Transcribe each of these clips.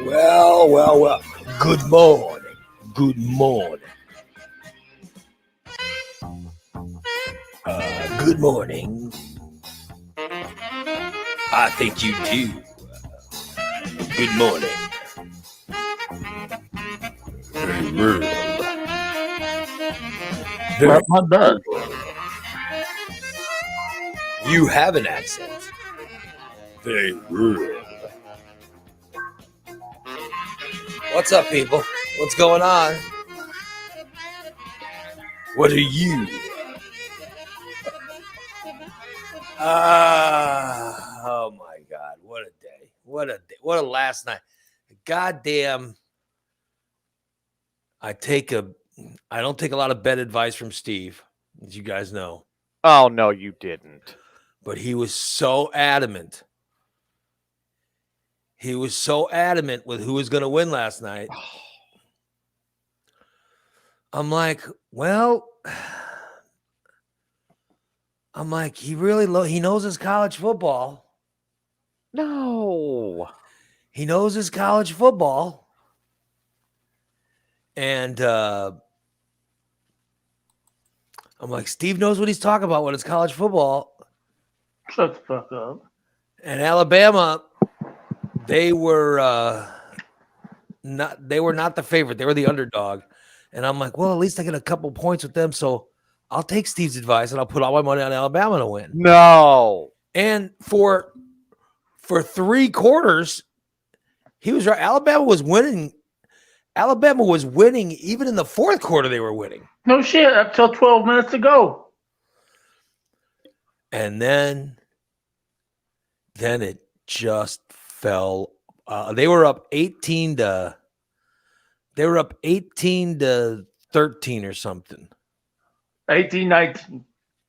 Well. Good morning. Good morning. Good morning. I think you do. Good morning. Very rude. Very Not bad. You have an accent. Very rude. What's up, people? What's going on? What are you? Oh my God. What a day. What a day. What a last night. Goddamn. I don't take a lot of bet advice from Steve, as you guys know. Oh, no, you didn't. But he was so adamant. He was so adamant with who was going to win last night. I'm like, well, he really he knows his college football. No. He knows his college football. And I'm like, Steve knows what he's talking about when it's college football. Shut the fuck up. And Alabama, they were not the favorite. They were the underdog. And I'm like, well, at least I get a couple points with them. So I'll take Steve's advice and I'll put all my money on Alabama to win. No. And for 3 quarters, he was right. Alabama was winning. Alabama was winning. Even in the fourth quarter, they were winning. No shit, up till 12 minutes to go. And then it just fell. They were up 18 to 13 or something. 18-19.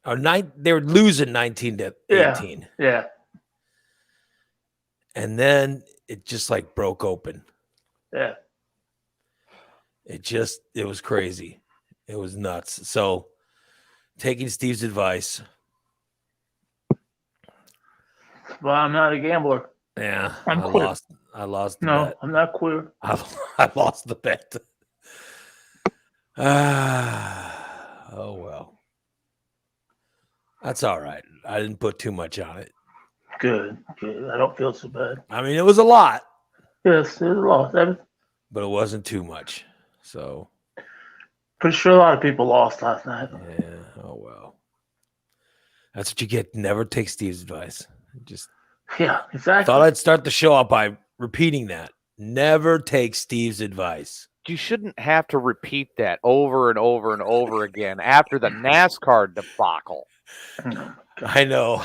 Or they were losing 19 to 18. Yeah. And then it just like broke open. Yeah. It was crazy. It was nuts. So taking Steve's advice. Well, I'm not a gambler. Yeah. I'm queer. I lost the No, bet. I'm not queer. I lost the bet. Oh well. That's all right. I didn't put too much on it. Good. I don't feel so bad. I mean, it was a lot. Yes, it was a loss. But it wasn't too much. So pretty sure a lot of people lost last night. Yeah. Oh well. That's what you get. Never take Steve's advice. Yeah, exactly. Thought I'd start the show out by repeating that. Never take Steve's advice. You shouldn't have to repeat that over and over and over again after the NASCAR debacle. I know.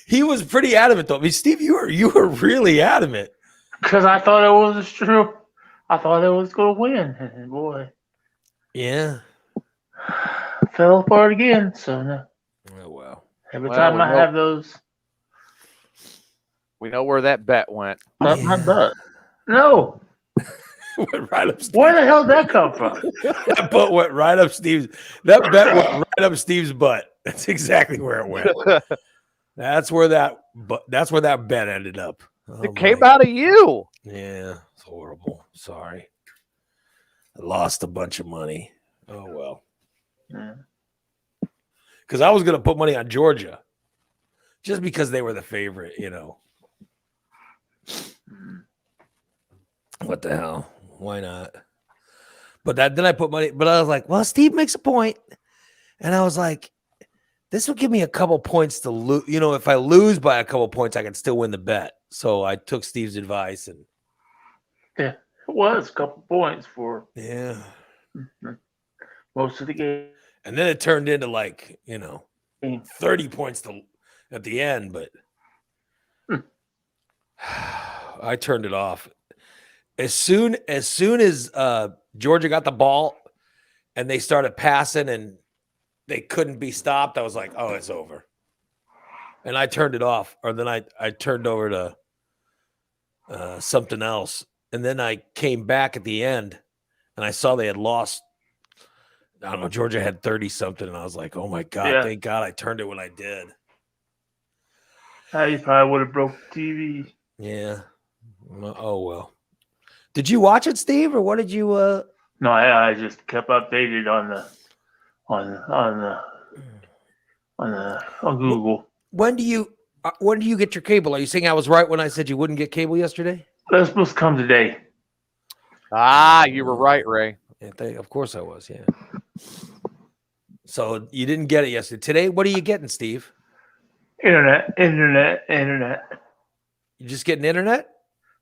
He was pretty adamant, though. I mean, Steve, you were really adamant. Because I thought it was true. I thought it was going to win. And boy. Yeah. Fell apart again. So, no. Oh, well. Every time I have those. We know where that bet went. Not my bet. No. Went right up. Where the hell did that come from? That bet went right up Steve's. That bet went right up Steve's butt. That's exactly where it went. That's where that bet ended up. It came out of you. Yeah, it's horrible. Sorry. I lost a bunch of money. Oh well. Because I was gonna put money on Georgia. Just because they were the favorite, you know. What the hell? Why not? But then I put money, but I was like, well, Steve makes a point. And I was like, this will give me a couple points to lose. You know, if I lose by a couple points, I can still win the bet. So I took Steve's advice and yeah, it was a couple points for most of the game. And then it turned into 30 points at the end, but I turned it off as soon as Georgia got the ball and they started passing and they couldn't be stopped. I was like, oh, it's over. And I turned it off, or then I turned over to something else. And then I came back at the end and I saw they had lost. I don't know, Georgia had 30 something. And I was like, oh my God, Yeah. thank God I turned it when I did. You probably would have broke the TV. Yeah. Oh, well. Did you watch it, Steve, or what did you No, I just kept updated on Google. when do you get your cable? Are you saying I was right when I said you wouldn't get cable yesterday? That's supposed to come today. You were right, Ray. Yeah, of course I was, yeah. So you didn't get it yesterday. Today, what are you getting, Steve? Internet. You just getting internet?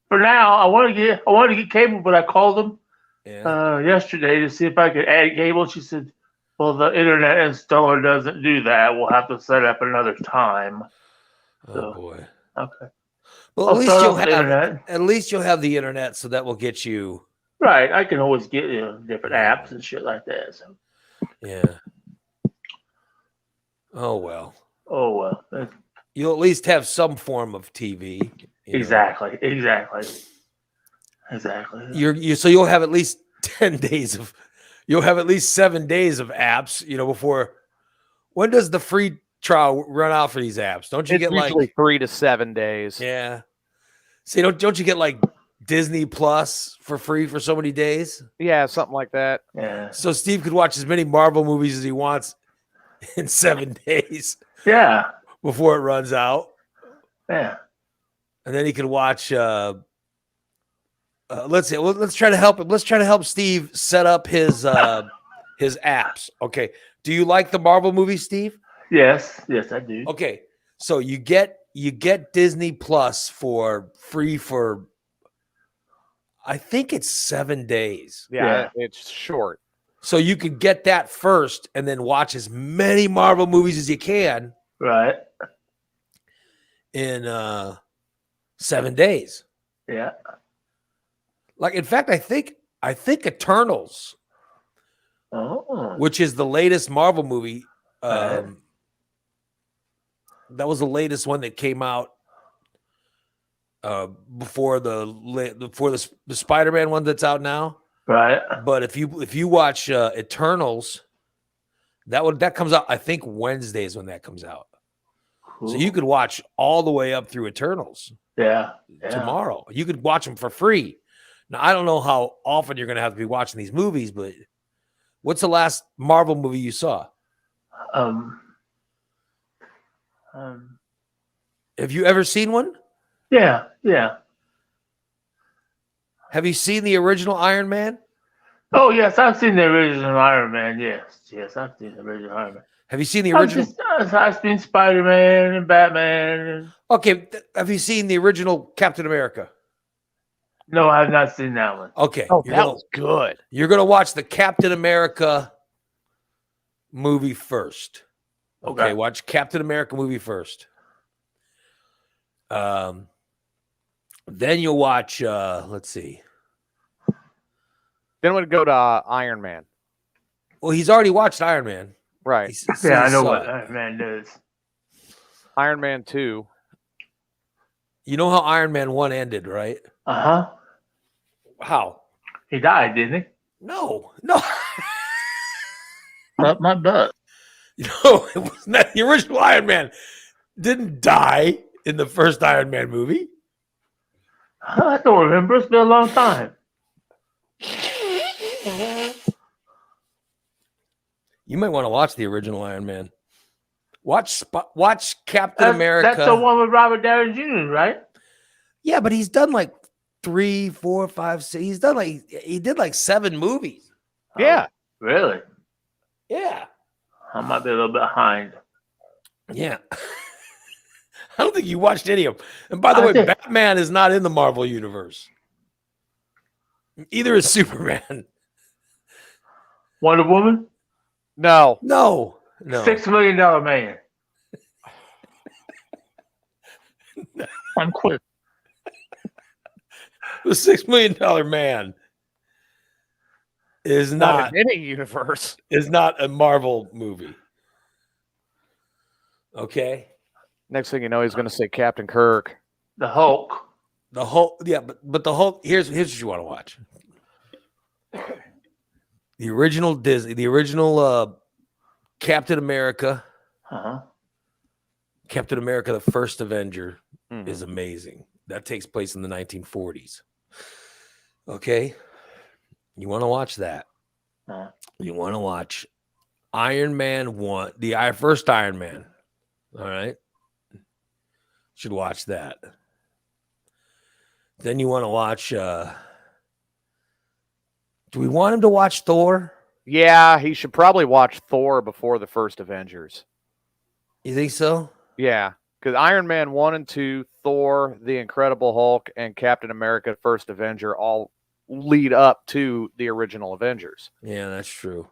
For now, I wanted to get cable, but I called them Yeah. yesterday to see if I could add cable. She said, "Well, the internet installer doesn't do that. We'll have to set up another time." Oh So- boy. Okay. Well, I'll at least start you'll off with have internet. at least you'll have the internet, so that will get you. Right. I can always get different apps and shit like that. So. Yeah. Oh well. Oh well. That's- You'll at least have some form of TV. you know. Exactly. So you'll have at least 10 days of. You'll have at least 7 days of apps. Before. When does the free trial run out for these apps? Don't you It's get usually like 3 to 7 days. Yeah. See, don't you get like Disney Plus for free for so many days? Yeah, something like that. Yeah. So Steve could watch as many Marvel movies as he wants in 7 days Yeah. before it runs out. Yeah. And then he could watch let's try to help him. Let's try to help Steve set up his apps. Okay. Do you like the Marvel movies, Steve? Yes, I do. Okay. So you get Disney Plus for free for I think it's 7 days. Yeah, it's short. So you could get that first and then watch as many Marvel movies as you can Right. in 7 days. Yeah. Like, in fact, I think Eternals, Oh. which is the latest Marvel movie, Right. that was the latest one that came out before the Spider-Man one that's out now. Right. But if you watch Eternals, that comes out, I think Wednesdays when that comes out. Cool. So you could watch all the way up through Eternals Yeah. tomorrow. You could watch them for free. Now I don't know how often you're going to have to be watching these movies, but what's the last Marvel movie you saw? Have you ever seen one? Yeah. Have you seen the original Iron Man? Oh yes, I've seen the original Iron Man. Yes, I've seen the original Iron Man. Have you seen the original? I've seen Spider-Man and Batman. And... Okay, have you seen the original Captain America? No, I have not seen that one. Okay, Oh, that was good. you're gonna watch the Captain America movie first. Okay, watch Captain America movie first. Then you'll watch. Let's see. Then we'd go to Iron Man. Well, he's already watched Iron Man. Right. Yeah, I know saw what it. Iron Man does. Iron Man 2. You know how Iron Man 1 ended, right? Uh-huh. How? He died, didn't he? No. Up my butt. No, it was not. The original Iron Man didn't die in the first Iron Man movie. I don't remember. It's been a long time. You might want to watch the original Iron Man. Watch Captain America. That's the one with Robert Downey Jr., right? Yeah, but he's done like 3, 4, 5, 6. He did like 7 movies. Yeah. Really? Yeah. I might be a little bit behind. Yeah. I don't think you watched any of them. And by the way, did. Batman is not in the Marvel universe. Either is Superman. Wonder Woman? No. No. $6 million man. I'm quick. The $6 million man is Not not in any universe. a Marvel movie. Okay. Next thing you know, he's going to say Captain Kirk. The Hulk. The Hulk, yeah, but the Hulk. Here's what you want to watch. The original Disney, the original Captain America, Uh-huh. Captain America, the first Avenger, Mhm. is amazing. That takes place in the 1940s. Okay, you want to watch that? Uh-huh. You want to watch Iron Man 1, the first Iron Man. All right, should watch that. Then you want to watch. Do we want him to watch Thor? Yeah, he should probably watch Thor before the first Avengers. You think so? Yeah, because Iron Man 1 and 2, Thor, The Incredible Hulk, and Captain America, First Avenger all lead up to the original Avengers. Yeah, that's true.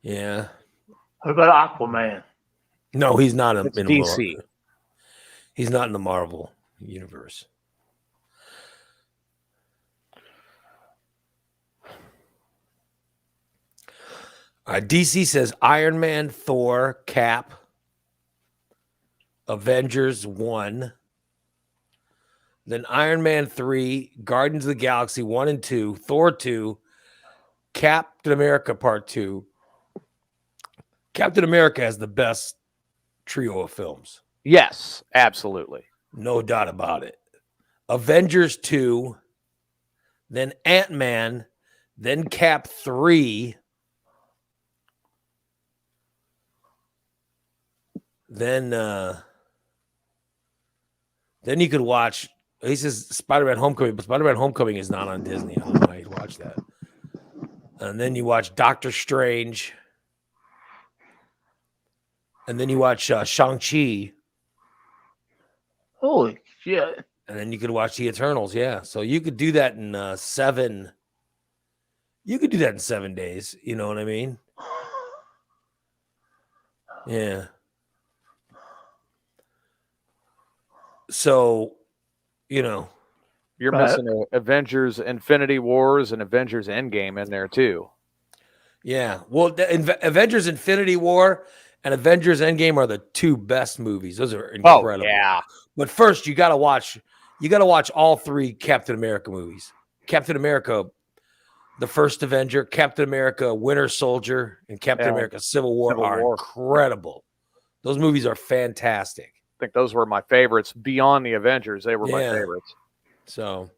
Yeah. What about Aquaman? No, he's not It's in DC. He's not in the Marvel universe. All right, DC says Iron Man, Thor, Cap, Avengers 1, then Iron Man 3, Guardians of the Galaxy 1 and 2, Thor 2, Captain America Part 2. Captain America has the best trio of films. Yes, absolutely. No doubt about it. Avengers 2, then Ant-Man, then Cap 3, then you could watch, he says Spider-Man Homecoming, but Spider-Man Homecoming is not on Disney. I don't know why you'd watch that. And then you watch Doctor Strange. And then you watch Shang-Chi. Holy shit. And then you could watch The Eternals. Yeah. So you could do that in 7. You could do that in 7 days. You know what I mean? Yeah. So, You're Right. missing Avengers Infinity Wars and Avengers Endgame in there too. yeah. Well, Avengers Infinity War and Avengers Endgame are the 2 best movies. Those are incredible. yeah. But first, you got to watch all 3 Captain America movies. Captain America, the first Avenger, Captain America, Winter Soldier, and Captain Yeah. America Civil War Civil are War. incredible. Those movies are fantastic. I think those were my favorites beyond the Avengers. They were my Yeah. favorites. So,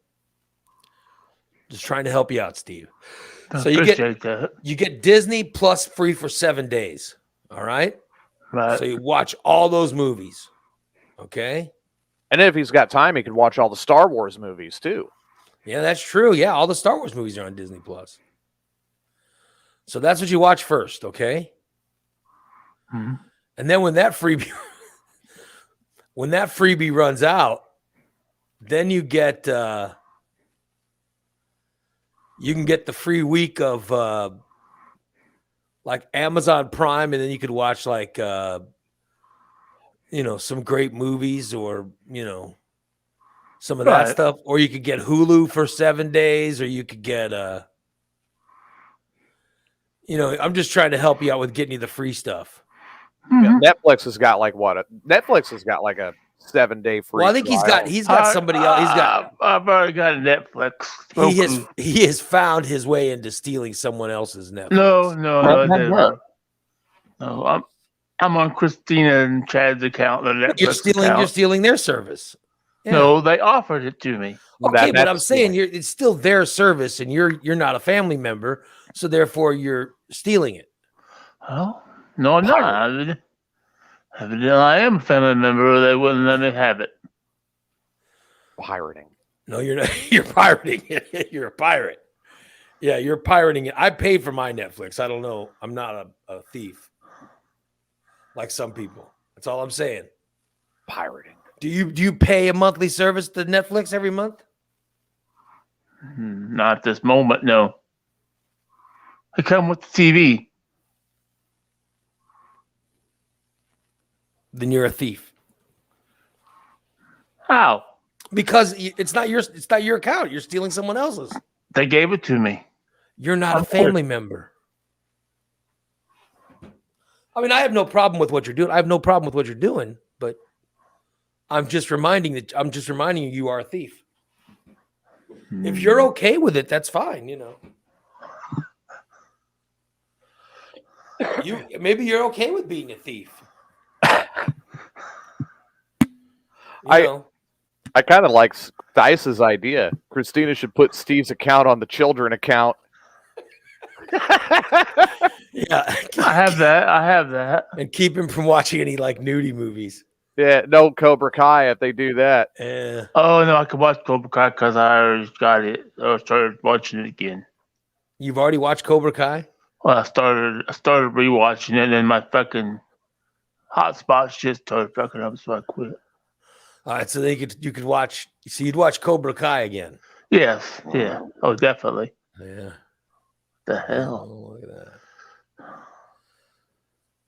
just trying to help you out, Steve. I So you get- appreciate that. You get Disney Plus free for 7 days. All right. Right. So you watch all those movies. Okay. And if he's got time, he could watch all the Star Wars movies too. Yeah, that's true. Yeah, all the Star Wars movies are on Disney Plus. So that's what you watch first, okay? Mhm. And then when that freebie runs out, then you get you can get the free week of like Amazon Prime, and then you could watch like some great movies, or some of that Right. stuff, or you could get Hulu for 7 days, or you could get I'm just trying to help you out with getting you the free stuff. Mhm. Netflix has got like Netflix has got like a 7-day free. Well, I think trial. he's got somebody else. I've already got Netflix. He has found his way into stealing someone else's Netflix. No, Well, it well. isn't. No, I'm on Christina and Chad's account. The Netflix You're account. stealing their service. Yeah. No, they offered it to me. Okay, but That's I'm saying stealing. it's still their service, and you're not a family member, so therefore you're stealing it. Oh, no, I'm not. Evidently, I am a family member, or they wouldn't let me have it. pirating. No, you're not. You're pirating it. You're a pirate. Yeah, you're pirating it. I paid for my Netflix. I don't know. I'm not a thief like some people. That's all I'm saying. Pirating. Do you pay a monthly service to Netflix every month? Not at this moment, no. They come with the TV. Then you're a thief. How? Because it's not your account. You're stealing someone else's. They gave it to me. You're not a Of course. family member. I mean, I have no problem with what you're doing. I have no problem with what you're doing, but I'm just reminding you you are a thief. If you're okay with it, that's fine, you know. Maybe you're okay with being a thief. I kind of like Dice's idea. Christina should put Steve's account on the children account. Yeah. I have that. And keep him from watching any like nudie movies. Yeah, no Cobra Kai if they do that. Yeah. Oh no, I could watch Cobra Kai because I already got it. I started watching it again. You've already watched Cobra Kai? Well, I started rewatching it, and then my fucking hotspot just started fucking up, so I quit. All right, so you could watch. So you'd watch Cobra Kai again. Yes, yeah. Oh, definitely. Yeah. The hell. Oh, look at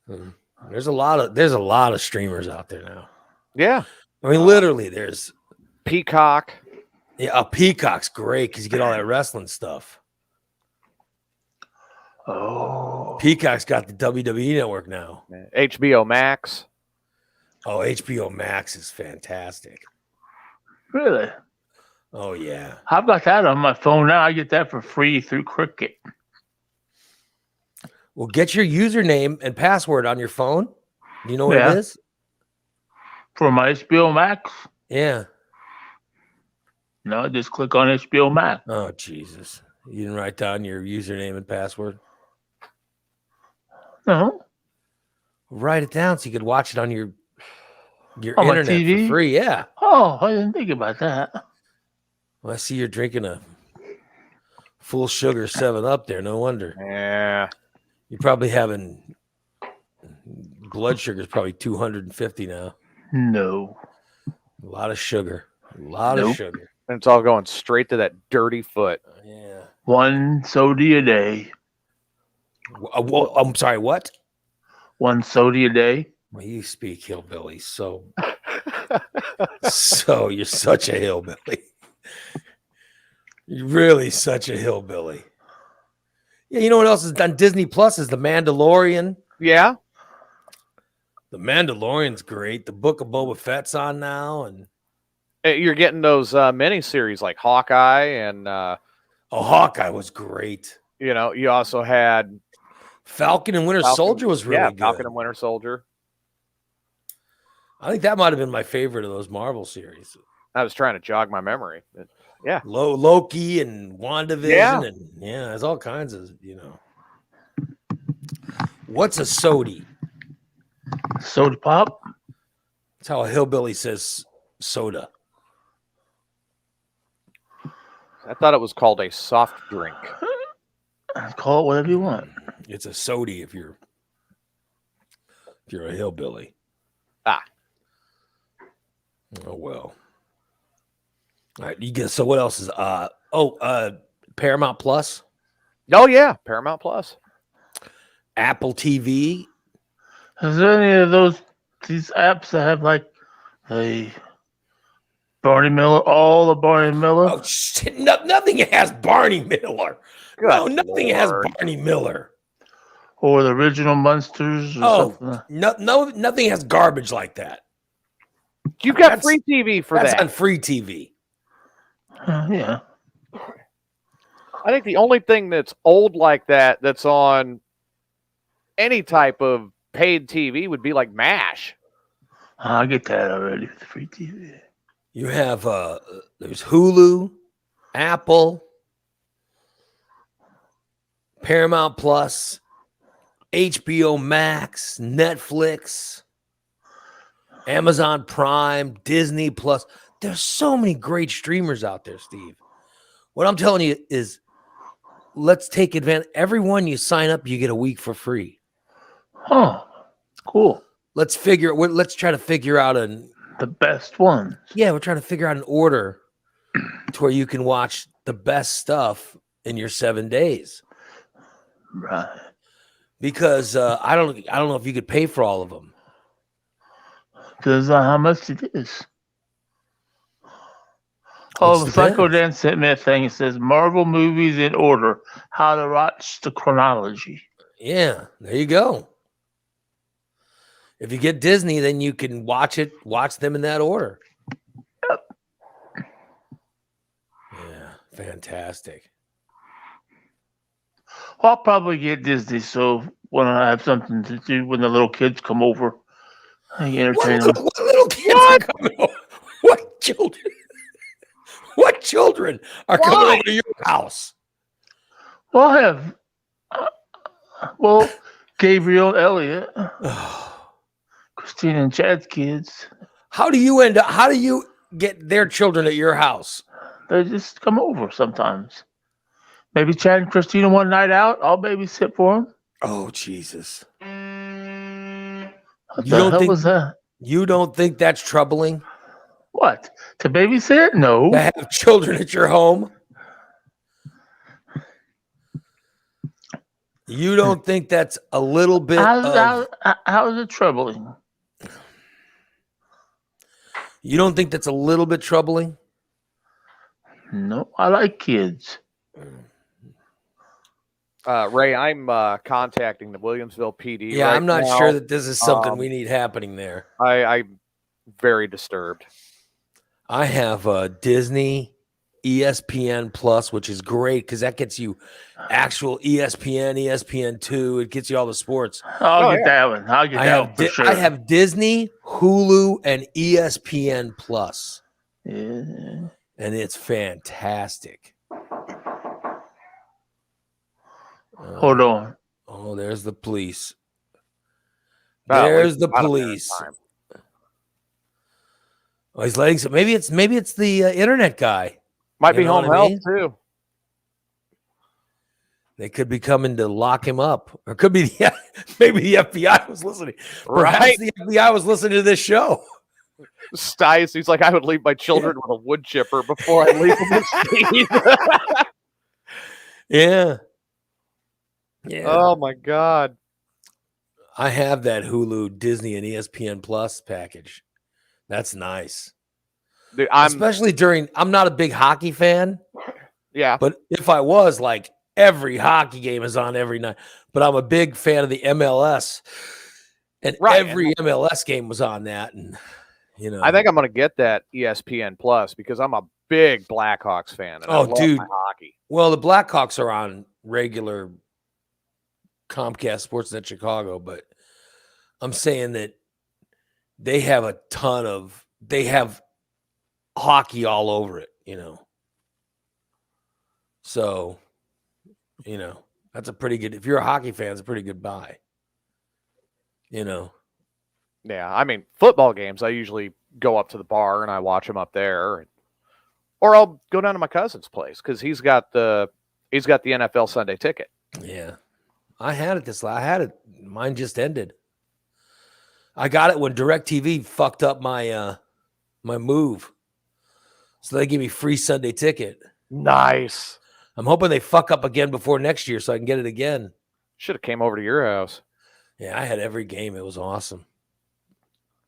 that. There's a lot of streamers out there now. Yeah. I mean, literally, there's Peacock. yeah. Peacock's great because you get all that wrestling stuff. Oh. Peacock's got the WWE network now. HBO Max. Oh, HBO Max is fantastic. Really? Oh yeah. I've got that on my phone now. I get that for free through Cricket. Well, get your username and password on your phone. Do you know what Yeah. it is? For my HBO Max? Yeah. No, just click on HBO Max. Oh Jesus! You didn't write down your username and password. No. Write it down so you could watch it on your On my internet TV? for free. Yeah. Oh, I didn't think about that. Well, I see you're drinking a full sugar 7-Up there. No wonder. Yeah. You're probably having blood sugar is probably 250 now. No. A lot of sugar. A lot of Nope. sugar. And it's all going straight to that dirty foot. Yeah. One soda a day. Well, I'm sorry. What? One soda a day. Well, you speak hillbilly. So you're such a hillbilly. You're really such a hillbilly. Yeah, you know what else is on Disney Plus is The Mandalorian. Yeah. The Mandalorian's great. The Book of Boba Fett's on now, and You're getting those mini series like Hawkeye, and Hawkeye was great. you also had Falcon and Winter Falcon- Soldier was really good. Falcon and Winter Soldier. I think that might have been my favorite of those Marvel series. I was trying to jog my memory. Yeah. Loki and WandaVision, Yeah. and there's all kinds of What's a sody? Soda pop. That's how a hillbilly says soda. I thought it was called a soft drink. Call it whatever you want. It's a sody if you're a hillbilly. Ah. Oh well. All right, you get so what else is Paramount Plus, Oh yeah, Paramount Plus. Apple TV. Is there any of these apps that have like a Barney Miller, all the Barney Miller? Oh shit, nothing has Barney Miller. No, nothing has Lord. Barney Miller. Or the original Munsters or Oh, something? nothing has garbage like that. You've got That's- free TV for That's that. on free TV. Yeah. I think the only thing that's old like that that's on any type of paid TV would be like MASH. I get that already with free TV. You have there's Hulu, Apple, Paramount Plus, HBO Max, Netflix, Amazon Prime, Disney Plus. There's so many great streamers out there, Steve. What I'm telling you is let's take advantage. Every one you sign up, you get a week for free. Huh. Cool. Let's try to figure out The best ones. we're trying to figure out an order to where you can watch the best stuff in your 7 days. Right. Because I don't know if you could pay for all of them. Because how much it is. Oh, It Psycho depends. Dan sent me a thing. It says Marvel movies in order. How to watch the chronology. Yeah, there you go. If you get Disney, then you can watch them in that order. Yep. Yeah, fantastic. I'll probably get Disney, so when I have something to do when the little kids come over, I can entertain them. What little kids are coming over? What children? What children are coming Why? over to your house? Well, I have, Gabriel, Elliot, Christina, and Chad's kids. How do you get their children at your house? They just come over sometimes. Maybe Chad and Christina one night out. I'll babysit for them. Oh, Jesus. What You the don't hell think- was that? You don't think that's troubling What? To babysit? No. to have children at your home? You don't think that's a little bit How is it troubling? You don't think that's a little bit troubling? No, I like kids. Ray, I'm contacting the Williamsville PD. Yeah, right I'm not now. sure that this is something Um, we need happening there. I'm very disturbed. I have Disney, ESPN Plus, which is great because that gets you actual ESPN, ESPN2. It gets you all the sports. I'll get that one. I'll get that one for sure. I have Disney, Hulu, and ESPN Plus, Yeah. and it's fantastic. Hold on. Oh, there's the police. Oh, There's it's the not a matter of police. time. Oh, he's letting some. Maybe it's the internet guy. Might You be know home what I health mean? too. They could be coming to lock him up, or could be maybe the FBI was listening. Perhaps Right? the FBI was listening to this show. Stice, he's like, I would leave my children with a wood chipper before I leave them with Steve. Yeah, yeah. Oh my god. I have that Hulu, Disney, and ESPN Plus package. That's nice, Dude, especially during. I'm not a big hockey fan, yeah. but if I was, like, every hockey game is on every night. But I'm a big fan of the MLS, and Right, every MLS game was on that. And I think I'm gonna get that ESPN Plus because I'm a big Blackhawks fan. And I Oh, love dude. my hockey. Well, the Blackhawks are on regular Comcast Sportsnet Chicago, but I'm saying that they have they have hockey all over it, So, that's a pretty good, if you're a hockey fan, it's a pretty good buy, Yeah, I mean, football games, I usually go up to the bar and I watch them up there, or I'll go down to my cousin's place because he's got the NFL Sunday ticket. Yeah. I had it. Mine just ended. I got it when DirecTV fucked up my my move. So they gave me free Sunday ticket. Nice. I'm hoping they fuck up again before next year so I can get it again. Should have came over to your house. Yeah, I had every game. It was awesome.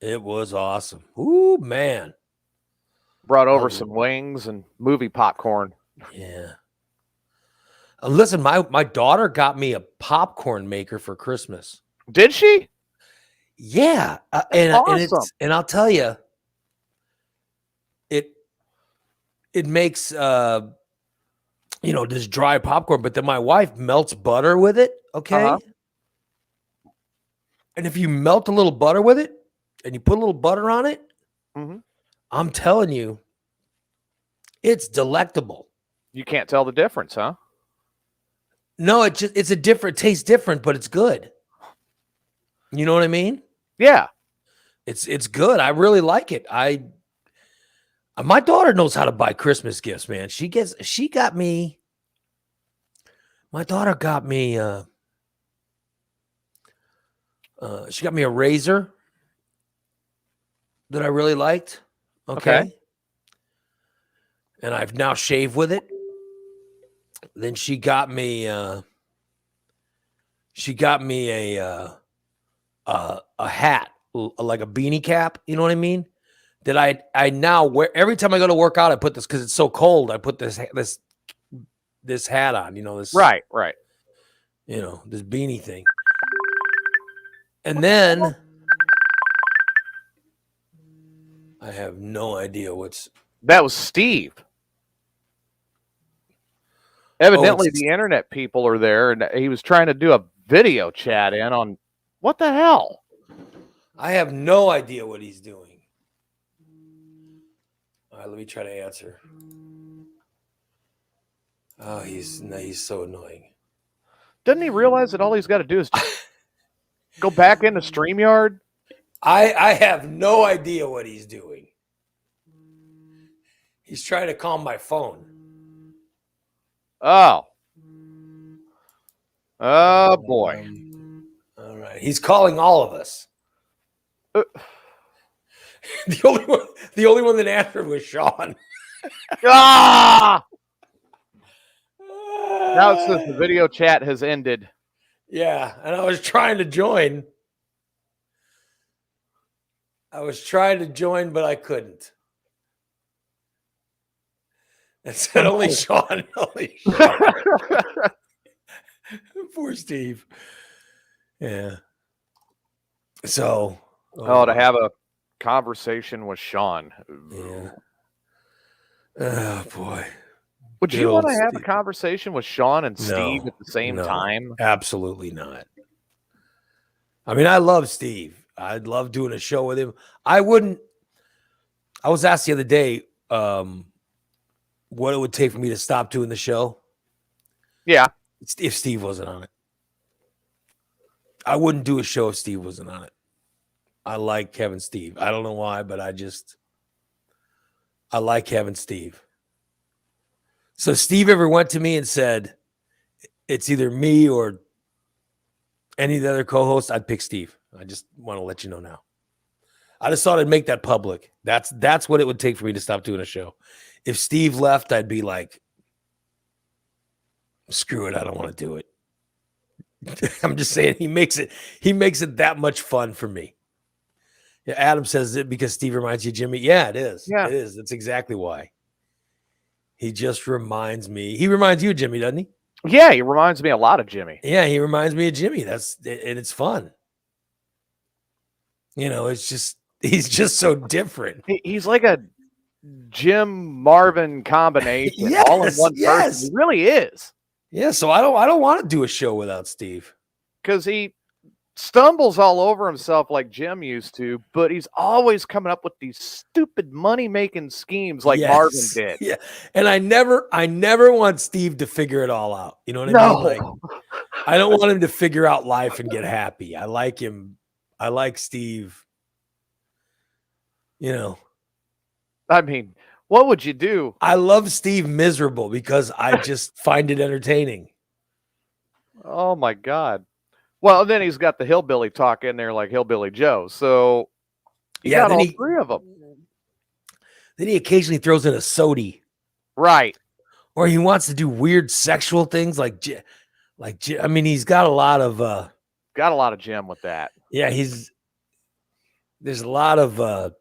It was awesome. Ooh, man. Brought over Oh. some wings and movie popcorn. Yeah. Listen, my daughter got me a popcorn maker for Christmas. Did she? Yeah, awesome. and I'll tell you, it makes this dry popcorn, but then my wife melts butter with it. Okay, Uh-huh. and if you melt a little butter with it, and you put a little butter on it, Mhm. I'm telling you, it's delectable. You can't tell the difference, huh? No, it's a different, tastes different, but it's good. You know what I mean? Yeah. It's good. I really like it. My daughter knows how to buy Christmas gifts, man. My daughter got me she got me a razor that I really liked. Okay. And I've now shaved with it. Then she got me a hat, like a beanie cap, you know what I mean? that I now wear every time I go to work out. I put this because it's so cold. I put this hat on. You know this Right. You know this beanie thing, and then I have no idea what's. That was Steve. Evidently, it's- the internet people are there, and he was trying to do a video chat in on what the hell? I have no idea what he's doing. All right, let me try to answer. Oh, he's so annoying. Doesn't he realize that all he's got to do is just go back into StreamYard? I have no idea what he's doing. He's trying to call my phone. Oh. Oh, boy. All right. He's calling all of us. Uh. The only one that answered was Sean. Ah! Now it says the video chat has ended. Yeah, and I was trying to join. But I couldn't. It said only Sean. Only Sean. Poor Steve. Yeah. So. Oh, to have a conversation with Sean. Yeah. Oh boy. Would Good you want to old have a Steve. conversation with Sean and Steve No, at the same no. time? Absolutely not. I mean, I love Steve. I'd love doing a show with him. I was asked the other day what it would take for me to stop doing the show Yeah. if Steve wasn't on it. I wouldn't do a show if Steve wasn't on it. I like Kevin Steve. I don't know why, but I like Kevin Steve. So Steve ever went to me and said, it's either me or any of the other co-hosts, I'd pick Steve. I just want to let you know now. I just thought I'd make that public. That's what it would take for me to stop doing a show. If Steve left, I'd be like, screw it, I don't want to do it. I'm just saying he makes it that much fun for me. Yeah, Adam says it because Steve reminds you of Jimmy. Yeah, it is. Yeah. It is. That's exactly why. He just reminds me. He reminds you of Jimmy, doesn't he? Yeah, he reminds me a lot of Jimmy. Yeah, he reminds me of Jimmy. And it's fun. You know, he's just so different. He's like a Jim Marvin combination, all in one person. He really is. Yeah, so I don't want to do a show without Steve. Because he stumbles all over himself like Jim used to, but he's always coming up with these stupid money-making schemes like Marvin did. Yeah, and I never want Steve to figure it all out. You know what I mean? Like, I don't want him to figure out life and get happy. I like him. I like Steve. You know, I mean, what would you do? I love Steve miserable because I just find it entertaining. Oh my God. Well, then he's got the hillbilly talk in there like Hillbilly Joe. So you got all three of them. Then he occasionally throws in a sody. Right. Or he wants to do weird sexual things like I mean, he's got a lot of Jim with that. Yeah, there's a lot of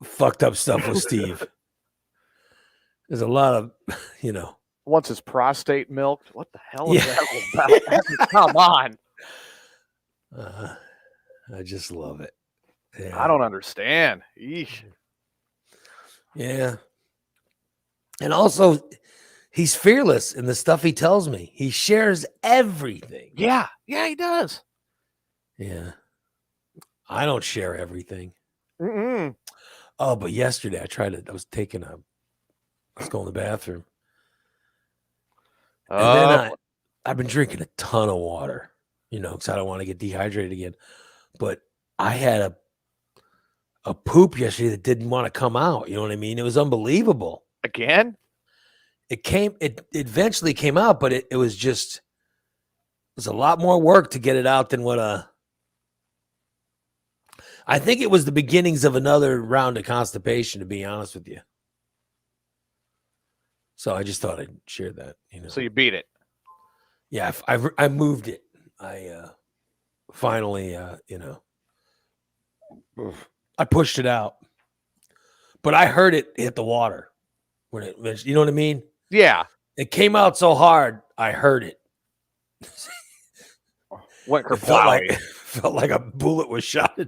fucked up stuff with Steve. There's a lot of, you know. Wants his prostate milked. What the hell is that about? Come on. I just love it. Yeah. I don't understand. Eesh. Yeah. And also, he's fearless in the stuff he tells me. He shares everything. Yeah. Yeah, he does. Yeah. I don't share everything. Mm-mm. Oh, but yesterday I was going to the bathroom. And then I've been drinking a ton of water, you know, because I don't want to get dehydrated again. But I had a poop yesterday that didn't want to come out. You know what I mean? It was unbelievable. Again? It eventually came out, but it was a lot more work to get it out than I think it was the beginnings of another round of constipation, to be honest with you. So I just thought I'd share that. You know. So you beat it. Yeah, I moved it. I finally, you know, I pushed it out, but I heard it hit the water when it. You know what I mean? Yeah. It came out so hard, I heard it. Went It felt kerplowy. felt like a bullet was shot.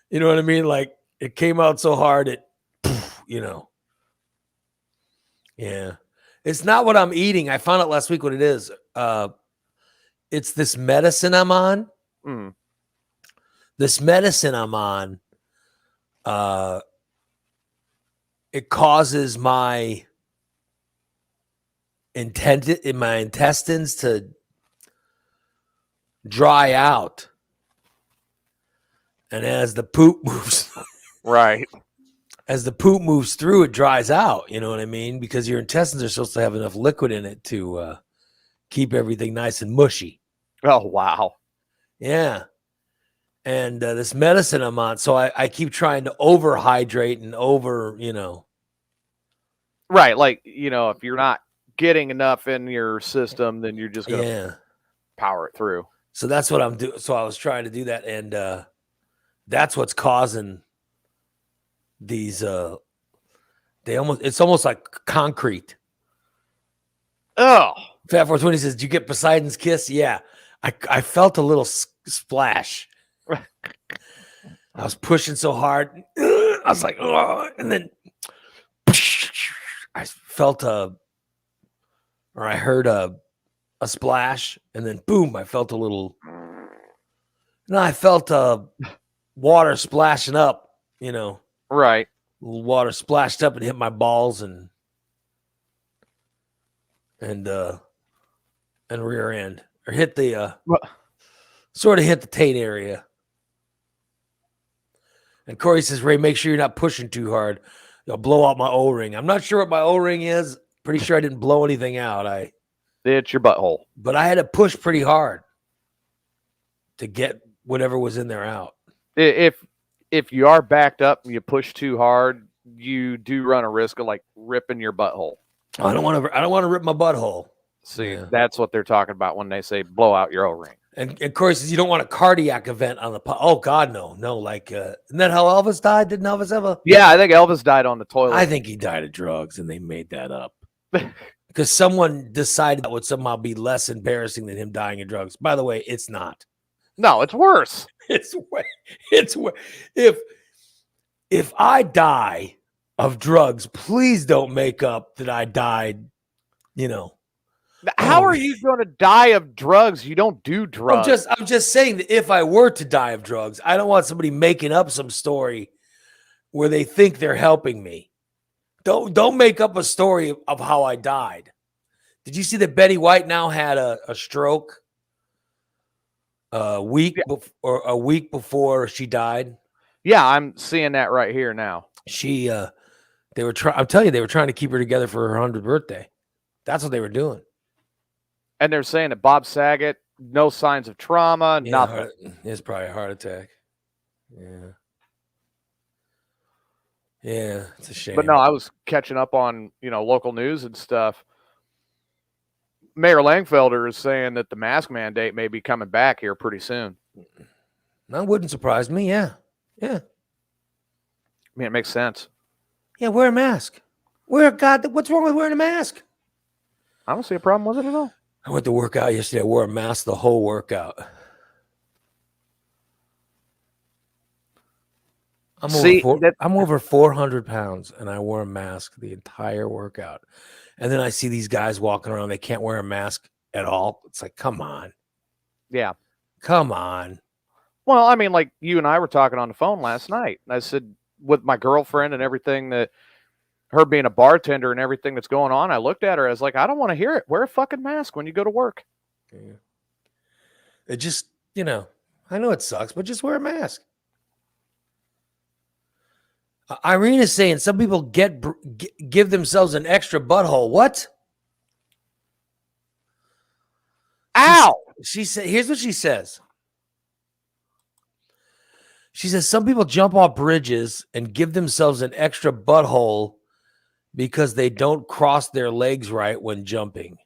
You know what I mean? Like it came out so hard, it, you know. Yeah. It's not what I'm eating. I found out last week what it is. It's this medicine I'm on. Mm. This medicine I'm on, it causes my intestines to dry out. And as the poop moves, Right. as the poop moves through, it dries out. You know what I mean? Because your intestines are supposed to have enough liquid in it to keep everything nice and mushy. Oh, wow. Yeah. And this medicine I'm on, so I keep trying to overhydrate and Right. Like, if you're not getting enough in your system, then you're just going to yeah. power it through. So that's what I'm doing. So I was trying to do that, and that's what's causing these. It's almost like concrete. Oh, Fat 420 says, "Did you get Poseidon's kiss?" Yeah, I felt a little splash. I was pushing so hard. I was like, oh, and then I felt I heard a splash, and then boom, I felt a little. No, I felt water splashing up. right. A little water splashed up and hit my balls and rear end, or hit the sort of hit the taint area. And Corey says, Ray, make sure you're not pushing too hard. You'll blow out my O-ring. I'm not sure what my O-ring is. Pretty sure I didn't blow anything out. It's your butthole. But I had to push pretty hard to get whatever was in there out. If you are backed up and you push too hard, you do run a risk of like ripping your butthole. I don't want to rip my butthole. See, Yeah. that's what they're talking about when they say blow out your O-ring. And Corey says you don't want a cardiac event on the oh God, no. Like isn't that how Elvis died? Didn't Elvis ever? Yeah, I think Elvis died on the toilet. I think he died of drugs and they made that up. Because someone decided that would somehow be less embarrassing than him dying of drugs. By the way, it's not. No, it's worse. It's way. If I die of drugs, please don't make up that I died, How are you going to die of drugs? You don't do drugs. I'm just saying that if I were to die of drugs, I don't want somebody making up some story where they think they're helping me. Don't make up a story of how I died. Did you see that Betty White now had a stroke a week before she died? Yeah, I'm seeing that right here now. I'm telling you, they were trying to keep her together for her 100th birthday. That's what they were doing. And they're saying that Bob Saget, no signs of trauma, Yeah, nothing. It's probably a heart attack. Yeah. Yeah, it's a shame. But no, I was catching up on, local news and stuff. Mayor Langfelder is saying that the mask mandate may be coming back here pretty soon. That wouldn't surprise me. Yeah. Yeah. I mean, it makes sense. Yeah, wear a mask. What's wrong with wearing a mask? I don't see a problem with it at all. I went to work out yesterday. I wore a mask the whole workout. I'm over 400 pounds, and I wore a mask the entire workout. And then I see these guys walking around. They can't wear a mask at all. It's like, come on. Yeah. Come on. Well, I mean, like you and I were talking on the phone last night. I said, with my girlfriend and everything, that her being a bartender and everything that's going on, I looked at her. I was like, I don't want to hear it. Wear a fucking mask when you go to work. Yeah. It just, I know it sucks, but just wear a mask. Irene is saying some people give themselves an extra butthole. What? Ow! She said, here's what she says. She says some people jump off bridges and give themselves an extra butthole because they don't cross their legs right when jumping.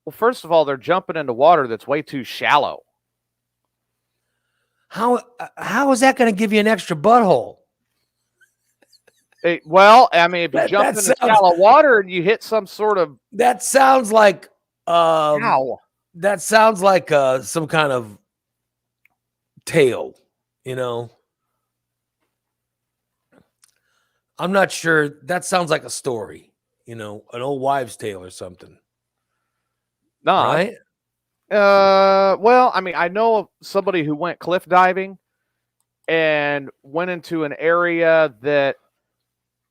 Well, first of all, they're jumping into water that's way too shallow. How is that going to give you an extra butthole? Well, I mean, if you That- jump that into sounds- shallow water and you hit some sort of That sounds like ow. that sounds like some kind of tale, you know. I'm not sure. That sounds like a story, you know, an old wives' tale or something, No, right? well, I mean, I know of somebody who went cliff diving and went into an area that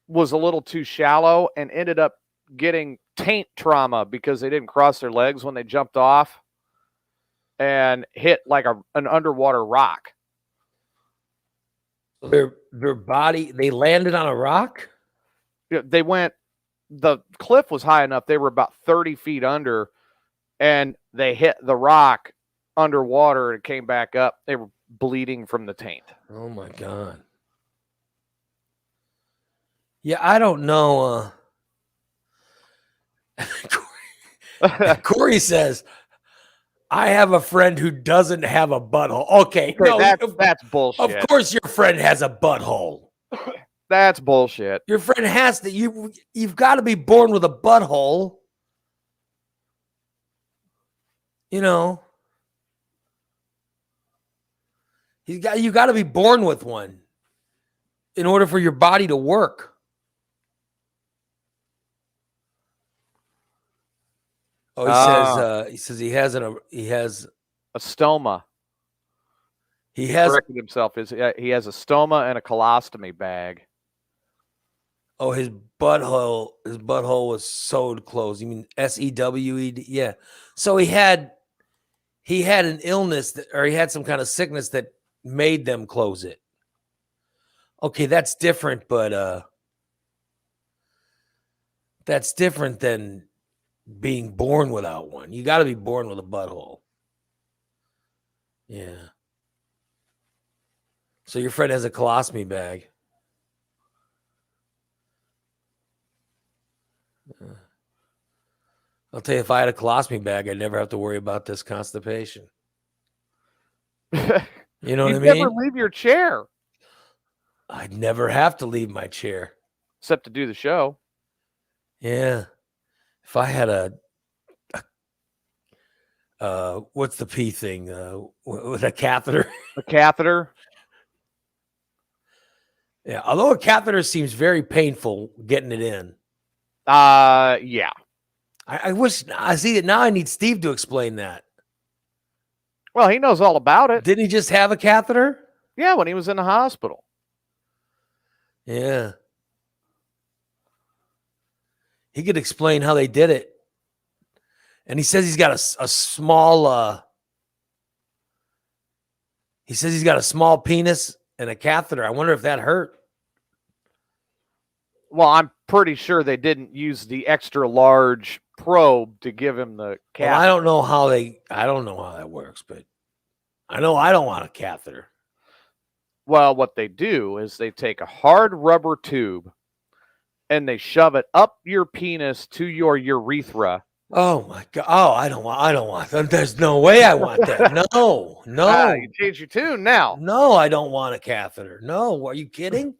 was a little too shallow and ended up getting taint trauma because they didn't cross their legs when they jumped off and hit like an underwater rock. Their body, they landed on a rock. They went, the cliff was high enough, they were about 30 feet under, and they hit the rock underwater and came back up. They were bleeding from the taint. Oh my god. Yeah, I don't know. Corey says, I have a friend who doesn't have a butthole. Okay, no, that's bullshit. of course your friend has a butthole. That's bullshit. Your friend has to. You've got to be born with a butthole. You know. You got to be born with one in order for your body to work. Oh, he says he has a stoma. He has Corrected himself. He has a stoma and a colostomy bag. Oh, his butthole was sewed closed. You mean SEWED? Yeah. So he had an illness or he had some kind of sickness that made them close it. Okay, that's different, but that's different than being born without one. You got to be born with a butthole. Yeah. So your friend has a colostomy bag. I'll tell you, if I had a colostomy bag, I'd never have to worry about this constipation. You know what I mean? Never leave your chair. I'd never have to leave my chair. Except to do the show. Yeah. If I had what's the P thing? With a catheter. A catheter? Yeah. Although a catheter seems very painful getting it in. Yeah. I wish I see it now. I need Steve to explain that. Well, he knows all about it. Didn't he just have a catheter? Yeah, when he was in the hospital. Yeah. He could explain how they did it. And he says he's got a small he says he's got a small penis and a catheter. I wonder if that hurt. Well, I'm pretty sure they didn't use the extra large probe to give him the catheter. Well, I don't know how that works, but I know I don't want a catheter. Well, what they do is they take a hard rubber tube and they shove it up your penis to your urethra. Oh my god! Oh, I don't want that. There's no way I want that. No. You change your tune now. No, I don't want a catheter. No, are you kidding?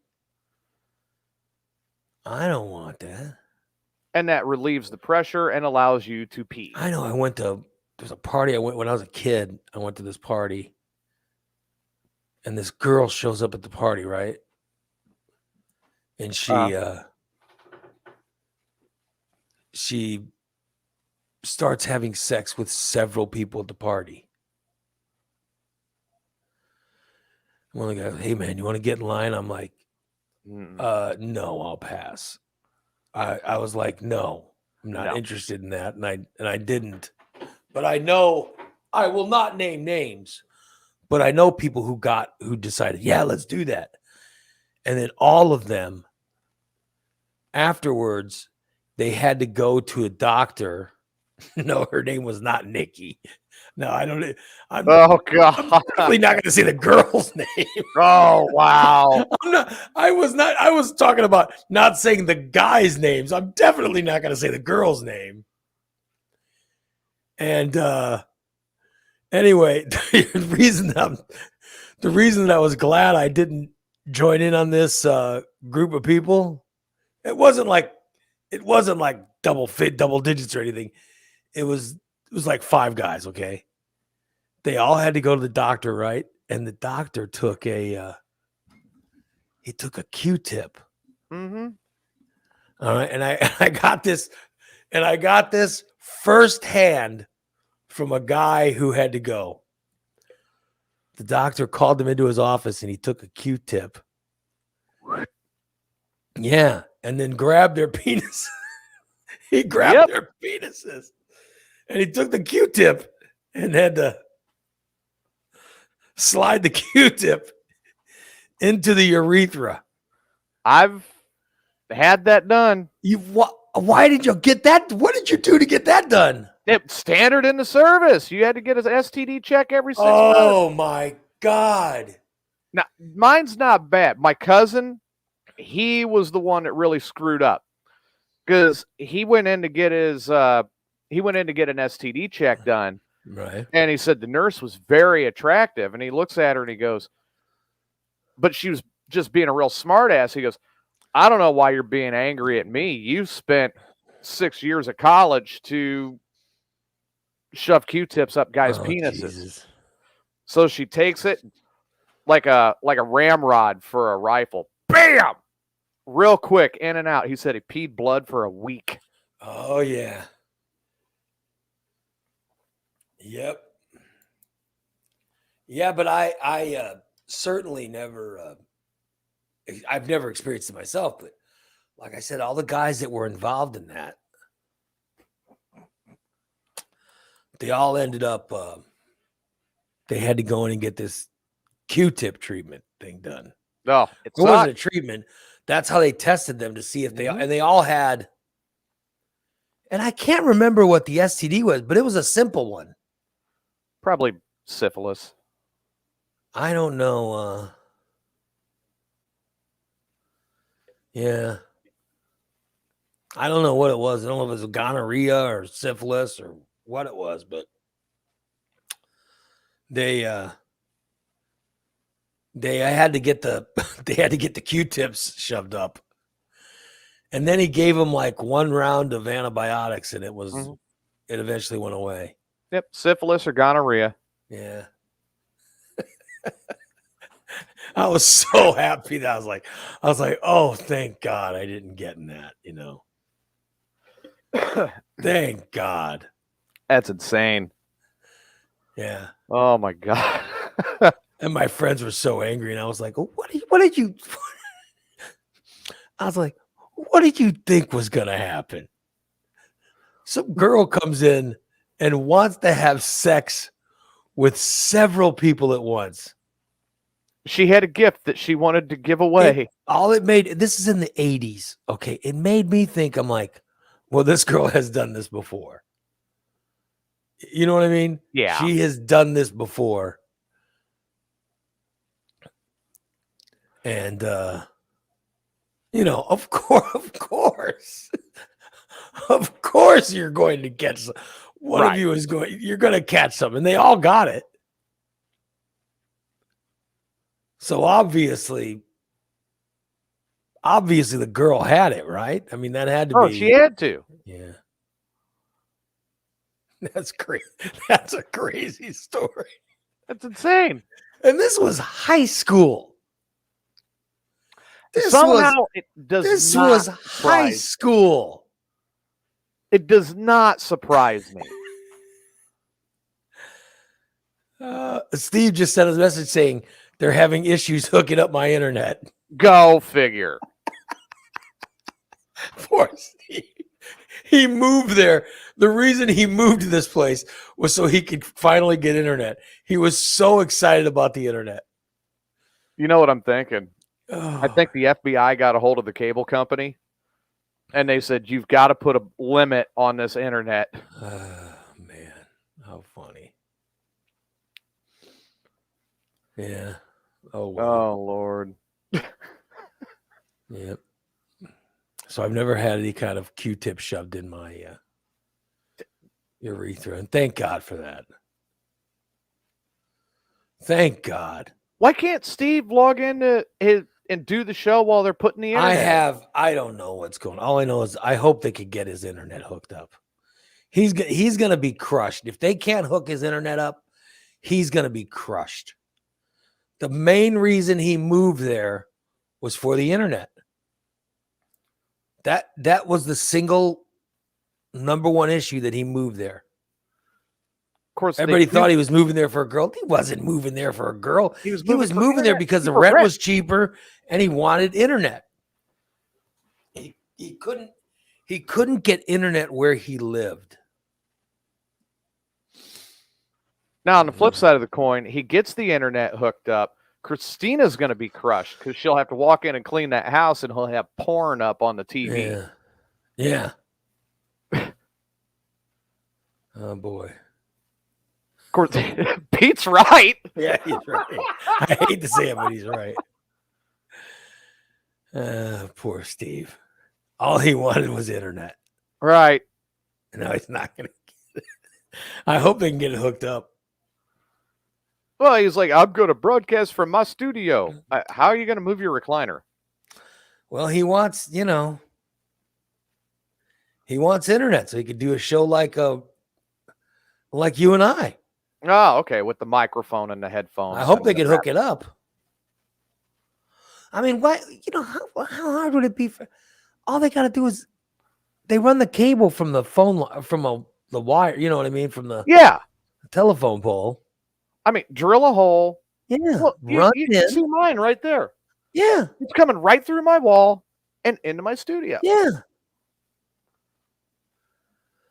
I don't want that. And that relieves the pressure and allows you to pee. I know. There's a party I went when I was a kid. I went to this party, and this girl shows up at the party, right? And she starts having sex with several people at the party. One of the guys, hey man, you want to get in line? I'm like, no, I'll pass. I was like, no, I'm not interested in that, and I didn't. But I know I will not name names, but I know people who decided, yeah, let's do that. And then all of them afterwards, they had to go to a doctor. No, her name was not Nikki. No, I don't. I'm definitely not going to say the girl's name. Oh, wow. I was talking about not saying the guys' names. I'm definitely not going to say the girl's name. And anyway, the the reason that I was glad I didn't join in on this group of people, it wasn't like double digits or anything. It was like 5 guys, okay? They all had to go to the doctor, right? And the doctor took a Q-tip. Mm-hmm. All right, and I got this firsthand from a guy who had to go. The doctor called him into his office and he took a Q-tip. Yeah, and then grabbed their penis. He grabbed their penises. And he took the Q-tip and had to slide the Q-tip into the urethra. I've had that done. Why did you get that? What did you do to get that done? It's standard in the service. You had to get an STD check every 6 months. Oh my God. Now, mine's not bad. My cousin, he was the one that really screwed up because he went in to get an STD check done. Right. And he said the nurse was very attractive. And he looks at her and he goes, but she was just being a real smart ass. He goes, I don't know why you're being angry at me. You spent 6 years of college to shove Q-tips up guys' penises. Jesus. So she takes it like a ramrod for a rifle. Bam! Real quick, in and out. He said he peed blood for a week. Oh yeah. Yep. Yeah, but I certainly never I've never experienced it myself, but like I said, all the guys that were involved in that, they all ended up they had to go in and get this Q-tip treatment thing done. No, It wasn't a treatment. That's how they tested them to see if they and they all had, and I can't remember what the STD was, but it was a simple one. probably syphilis. I don't know. Yeah. I don't know what it was. I don't know if it was gonorrhea or syphilis or what it was, but they had to get the Q-tips shoved up. And then he gave them like 1 round of antibiotics and it eventually went away. Yep, syphilis or gonorrhea. Yeah. I was so happy that I was like, oh, thank God I didn't get in that, you know. Thank God. That's insane. Yeah. Oh my God. And my friends were so angry, and I was like, what did you I was like, what did you think was gonna happen? Some girl comes in and wants to have sex with several people at once. She had a gift that she wanted to give away. This is in the 80s. Okay. It made me think, I'm like, well, this girl has done this before. You know what I mean? Yeah. She has done this before. And you know, of course you're going to get some. One of you is you're going to catch some, and they all got it. So obviously the girl had it, right? I mean, that had to be. Oh, she had to. Yeah. That's crazy. That's a crazy story. That's insane. And this was high school. It does not was high school. It does not surprise me. Steve just sent us a message saying they're having issues hooking up my internet. Go figure. Poor Steve. He moved there. The reason he moved to this place was so he could finally get internet. He was so excited about the internet. You know what I'm thinking? Oh. I think the FBI got a hold of the cable company and they said, you've got to put a limit on this internet. Man, how funny. Yeah. Oh, wow. Oh, Lord. Yep. So I've never had any kind of Q-tip shoved in my urethra, and thank God for that. Thank God. Why can't Steve log into his and do the show while they're putting the internet? I don't know what's going on. All I know is I hope they could get his internet hooked up. He's going to be crushed. If they can't hook his internet up, he's going to be crushed. The main reason he moved there was for the internet. That was the single number one issue that he moved there. Of course, Everybody thought he was moving there for a girl. He wasn't moving there for a girl. He was He was for moving there internet. because the For rent was cheaper and he wanted internet. He couldn't get internet where he lived. Now, on the flip side of the coin, he gets the internet hooked up. Christina's going to be crushed because she'll have to walk in and clean that house, and he'll have porn up on the TV. Yeah. Oh boy. Of course, Pete's right. Yeah, he's right. I hate to say it, but he's right. Poor Steve. All he wanted was internet. Right. No, he's not going to get it. I hope they can get it hooked up. Well, he's like, I'm going to broadcast from my studio. How are you going to move your recliner? Well, he wants, he wants internet so he could do a show like you and I. Oh, okay, with the microphone and the headphones. I hope they can hook it up. I mean, why? How hard would it be for? All they got to do is they run the cable from the phone from the wire. You know what I mean? From the telephone pole. I mean, drill a hole. Yeah, Well, run you in. see mine right there. Yeah, It's coming right through my wall and into my studio. yeah.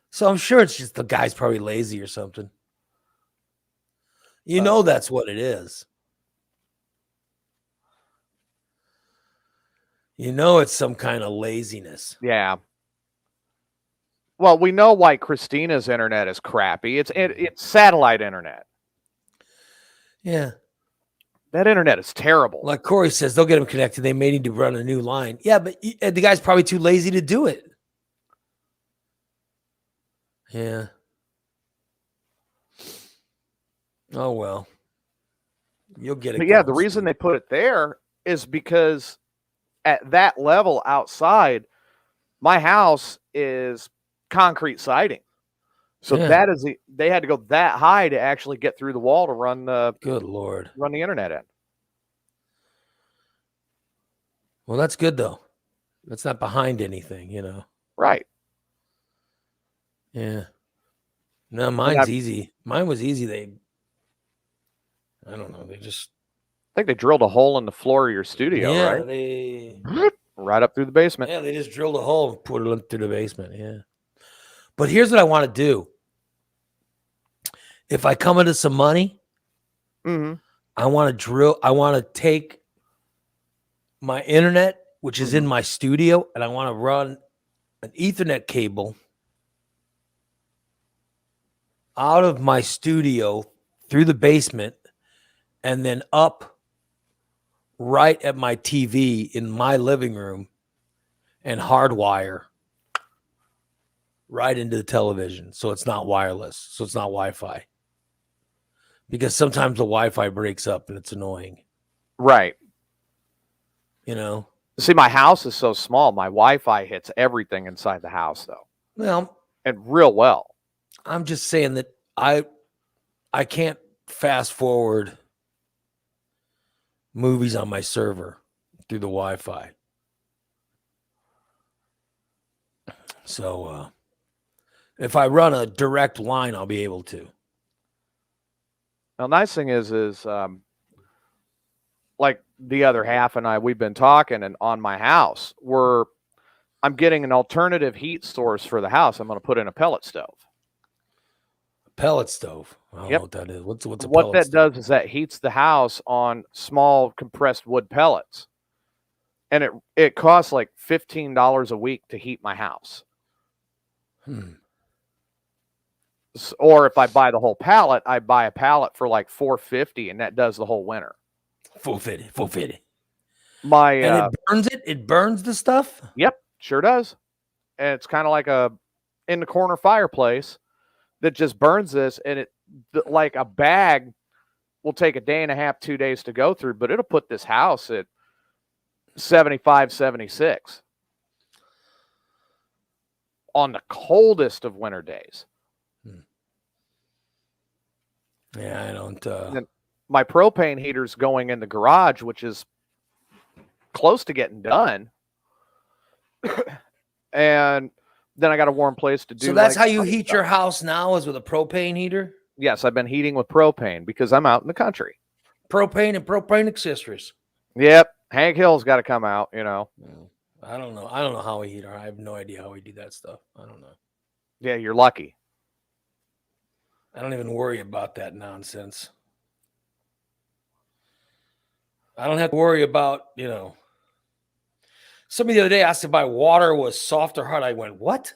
So I'm sure it's just the guy's probably lazy or something. That's what it is. It's some kind of laziness. Yeah. Well, we know why Christina's internet is crappy. It's satellite internet. Yeah. That internet is terrible. Like Corey says, they'll get him connected. They may need to run a new line. Yeah, but the guy's probably too lazy to do it. Yeah. Oh, well. You'll get it. But yeah, the reason they put it there is because at that level outside, my house is concrete siding. So Yeah. they had to go that high to actually get through the wall to run the Good Lord. run the internet in. Well, that's good, though. That's not behind anything, Right. Yeah. No, mine's easy. Mine was easy. I don't know. They just. I think they drilled a hole in the floor of your studio, Yeah, right? Right up through the basement. Yeah, they just drilled a hole and put it through the basement. Yeah. But here's what I want to do. If I come into some money, Mm-hmm. I want to take my internet, which is in my studio, and I want to run an Ethernet cable out of my studio through the basement and then up right at my TV in my living room and hardwire right into the television. So it's not wireless. So it's not Wi-Fi. Because sometimes the Wi-Fi breaks up and it's annoying. Right. See, my house is so small. My Wi-Fi hits everything inside the house, though. Well, and real well. I'm just saying that I can't fast forward movies on my server through the Wi-Fi. So if I run a direct line, I'll be able to. Now, nice thing is like the other half and I, we've been talking, and on my house, I'm getting an alternative heat source for the house. I'm going to put in a pellet stove. Pellet stove. I don't know what that is. What's a what pellet that stove? does is that heats the house on small compressed wood pellets, and it costs like $15 a week to heat my house. Or if I buy the whole pallet, I buy a pallet for like $4.50, and that does the whole winter. $4.50. And it burns it. It burns the stuff. Yep, sure does. And it's kind of like a in the corner fireplace that just burns this, and it like a bag will take a day and a half, 2 days to go through, but it'll put this house at 75, 76 on the coldest of winter days. Yeah, I don't. Then my propane heater's going in the garage, which is close to getting done. And then I got a warm place to do. So that's like, how you other heat stuff. your house now, is with a propane heater? Yes, I've been heating with propane because I'm out in the country. Propane and propane accessories. Yep. Hank Hill's got to come out, you know. I don't know. I don't know how we heat our. I have no idea how we do that stuff. I don't know. Yeah, you're lucky. I don't even worry about that nonsense. I don't have to worry about, somebody the other day asked if my water was soft or hard. I went, what?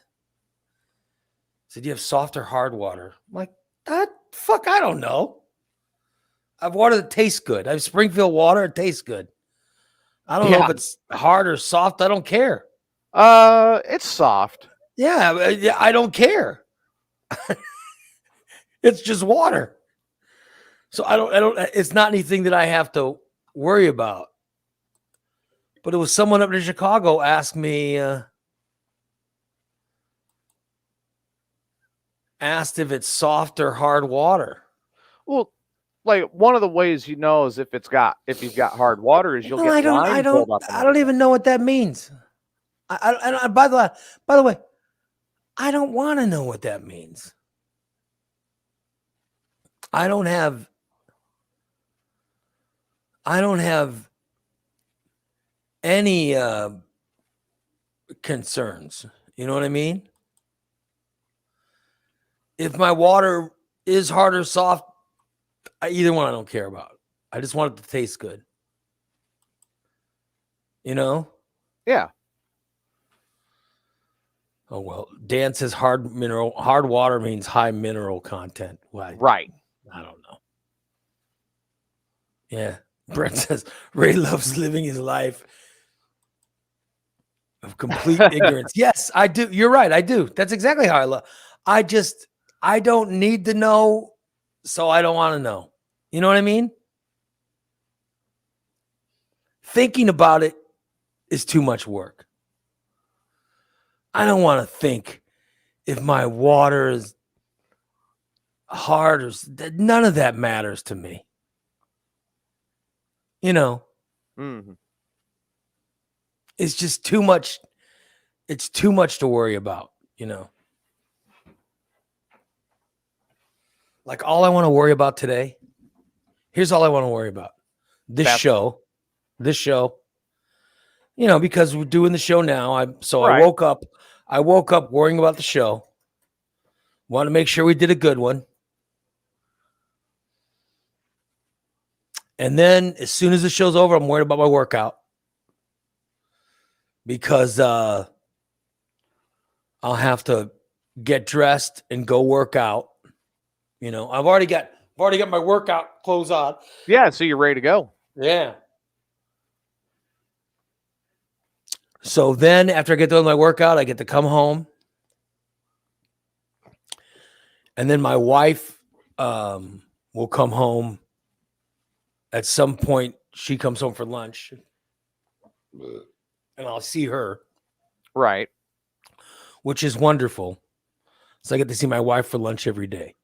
Said, you have soft or hard water? I'm like, fuck, I don't know. I have water that tastes good. I have Springfield water. It tastes good. I don't know if it's hard or soft. I don't care. It's soft. Yeah, I don't care. It's just water. So I don't, it's not anything that I have to worry about. But it was someone up in Chicago asked me, asked if it's soft or hard water. Well, like one of the ways you know is if you've got hard water is you'll get lime pulled up. I don't even know what that means. I by the way, I don't want to know what that means. I don't have any concerns. You know what I mean? If my water is hard or soft, either one I don't care about. I just want it to taste good. You know? Yeah. Oh, well, Dan says hard water means high mineral content. Well, Right. I don't know. Yeah. Brent says Ray loves living his life of complete ignorance. Yes, I do. You're right. I do. That's exactly how I love. I don't need to know, so I don't want to know. You know what I mean? Thinking about it is too much work. I don't want to think if my water is hard or none of that matters to me. Mm-hmm. It's just too much. It's too much to worry about, Like all I want to worry about today. Here's all I want to worry about. This show. Because we're doing the show now. Right. I woke up worrying about the show. Want to make sure we did a good one. And then as soon as the show's over, I'm worried about my workout. Because I'll have to get dressed and go work out. I've already got my workout clothes on. Yeah, so you're ready to go. Yeah. So then after I get done with my workout, I get to come home. And then my wife will come home. At some point, she comes home for lunch. And I'll see her. Right. Which is wonderful. So I get to see my wife for lunch every day.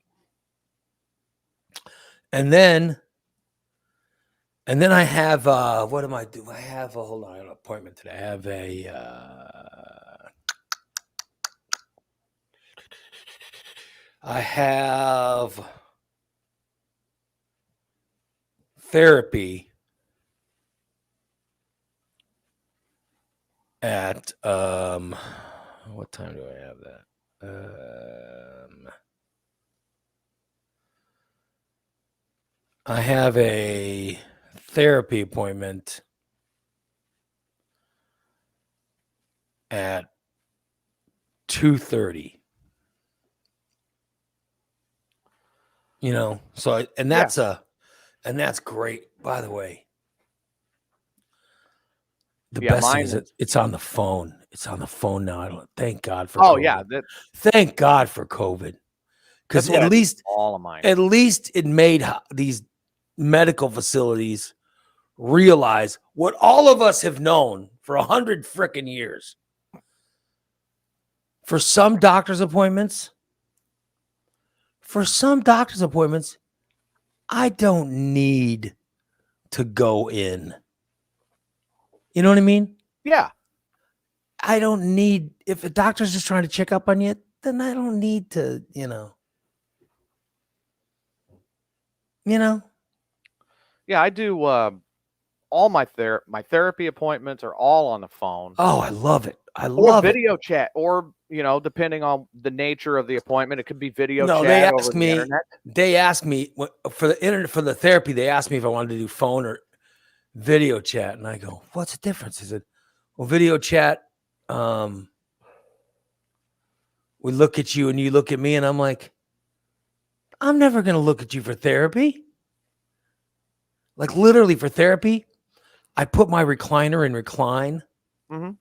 And then I have what am I doing? I have hold on, I have an appointment today. I have therapy at what time do I have that? I have a therapy appointment at 2:30. So that's great, by the way. The best thing is it's on the phone. It's on the phone now. Thank God for COVID. Yeah. Thank God for COVID. Because at least all of mine. At least it made these medical facilities realize what all of us have known for 100 freaking years. For some doctor's appointments, I don't need to go in. You know what I mean? Yeah. I don't need, if a doctor's just trying to check up on you, then I don't need to, you know. Yeah, I do all my therapy appointments are all on the phone. Oh, I love it. I Or love it. video chat, or depending on the nature of the appointment, it could be video No, chat they over asked the me. internet. They asked me for the internet, for the therapy. They asked me if I wanted to do phone or video chat, and I go, "What's the difference?" He said, "Well, video chat, we look at you and you look at me," and I'm like, "I'm never gonna look at you for therapy." Like literally for therapy, I put my recliner in recline, Mhm.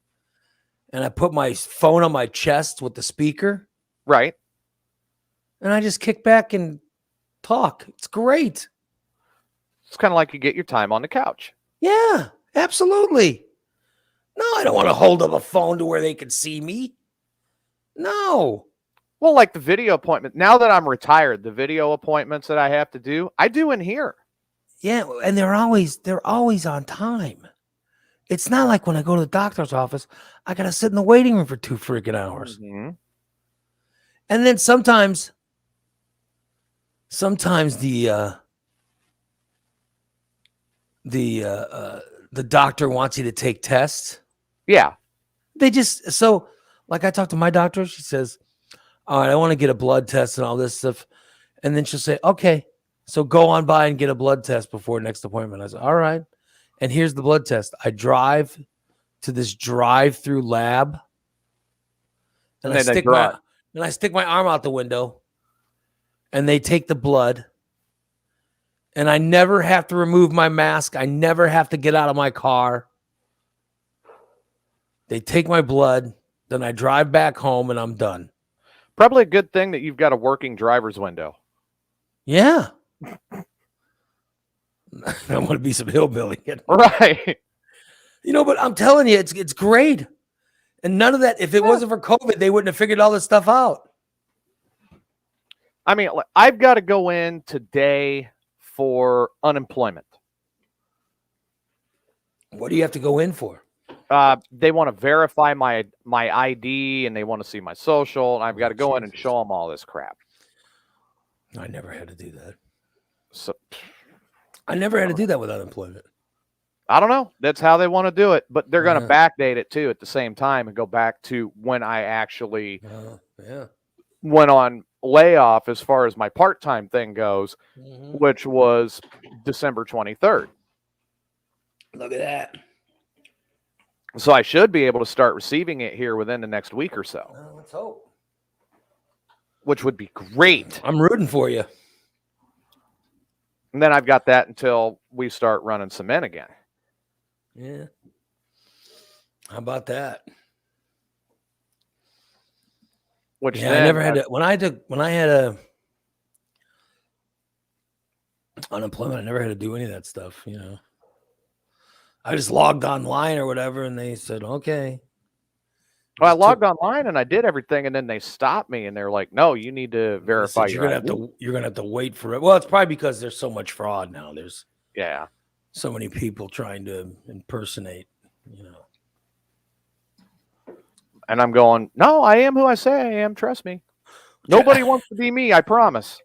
and I put my phone on my chest with the speaker, Right. and I just kick back and talk. It's great. It's kind of like you get your time on the couch. Yeah, absolutely. No, I don't want to hold up a phone to where they can see me. No. Well, like the video appointment. Now that I'm retired, the video appointments that I have to do, I do in here. Yeah, and they're always on time. It's not like when I go to the doctor's office, I gotta sit in the waiting room for 2 freaking hours. Mhm. And then sometimes the doctor wants you to take tests. Yeah. Like I talked to my doctor, she says, "All right, I want to get a blood test and all this stuff." And then she'll say, "Okay, so go on by and get a blood test before next appointment." I said, "All right." And here's the blood test. I drive to this drive-through lab, and I stick my arm out the window, and they take the blood, and I never have to remove my mask. I never have to get out of my car. They take my blood, then I drive back home, and I'm done. Probably a good thing that you've got a working driver's window. Yeah. I want to be some hillbilly. Right. But I'm telling you, it's great. And none of that, if it wasn't for COVID, they wouldn't have figured all this stuff out. I mean, I've got to go in today for unemployment. What do you have to go in for? They want to verify my ID, and they want to see my social, and I've got to go in and show them all this crap. I never had to do that. So I never had to do that with unemployment. I don't know. That's how they want to do it, but they're going to backdate it too at the same time and go back to when I actually went on layoff as far as my part-time thing goes, which was December 23rd. Look at that. So I should be able to start receiving it here within the next week or so. Well, let's hope. Which would be great. I'm rooting for you. And then I've got that until we start running cement again. Yeah. How about that? Which I never had to, when I had a unemployment, I never had to do any of that stuff, I just logged online or whatever, and they said, "Okay." Well, I logged online and I did everything, and then they stopped me, and they're like, "No, you need to verify you're gonna have to wait for it." Well, it's probably because there's so much fraud now. There's so many people trying to impersonate, And I'm going, "No, I am who I say I am. Trust me. Nobody wants to be me. I promise."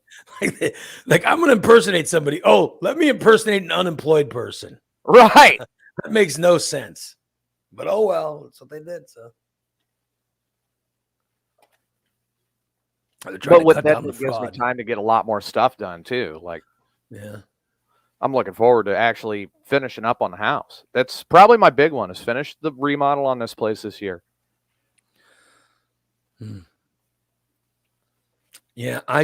Like I'm gonna impersonate somebody. Oh, let me impersonate an unemployed person. Right. That makes no sense. But oh well, that's what they did. So. But with that, it gives me time to get a lot more stuff done too. Like, I'm looking forward to actually finishing up on the house. That's probably my big one, is finish the remodel on this place this year. Yeah, I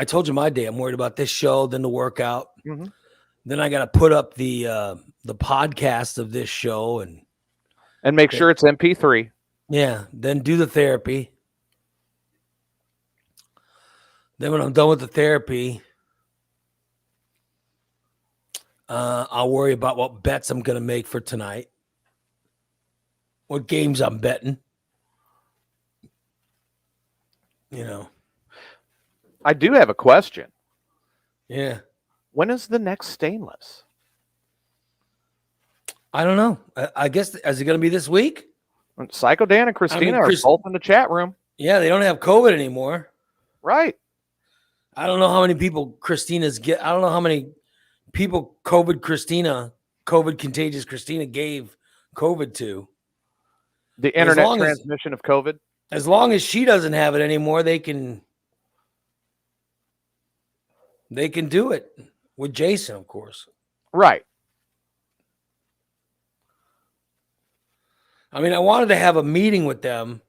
told you my day. I'm worried about this show, then the workout. Then I got to put up the podcast of this show and make sure it's MP3. Yeah, then do the therapy. Then when I'm done with the therapy, I'll worry about what bets I'm going to make for tonight, what games I'm betting. You know, I do have a question. yeah. When is the next Stainless? I don't know. I guess, is it going to be this week? Psycho Dan and Christina are both in the chat room. Yeah, they don't have COVID anymore. Right. I don't know how many people Christina's get. I don't know how many people COVID contagious Christina gave COVID to. The internet long as- transmission of COVID. As long as she doesn't have it anymore, they can do it with Jason, of course. Right. I mean, I wanted to have a meeting with them,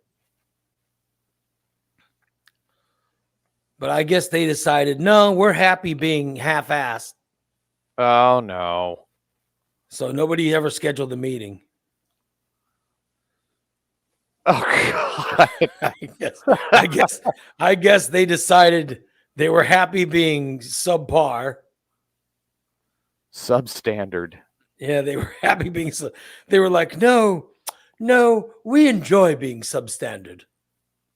but I guess they decided, no, we're happy being half-assed. Oh, no. So nobody ever scheduled the meeting. Oh, God. I guess they decided they were happy being subpar. Substandard. Yeah, they were happy being they were like, no, we enjoy being substandard.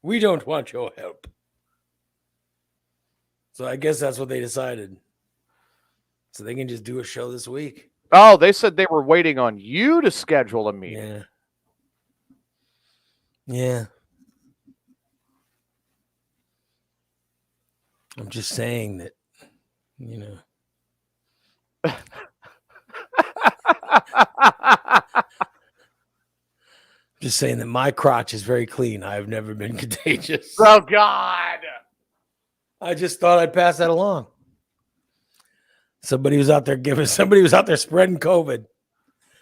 We don't want your help. So I guess that's what they decided. So they can just do a show this week. Oh, they said they were waiting on you to schedule a meeting. Yeah. Yeah. I'm just saying that, you know. Just saying that my crotch is very clean. I've never been contagious. Oh, God. I just thought I'd pass that along. Somebody was out there spreading COVID.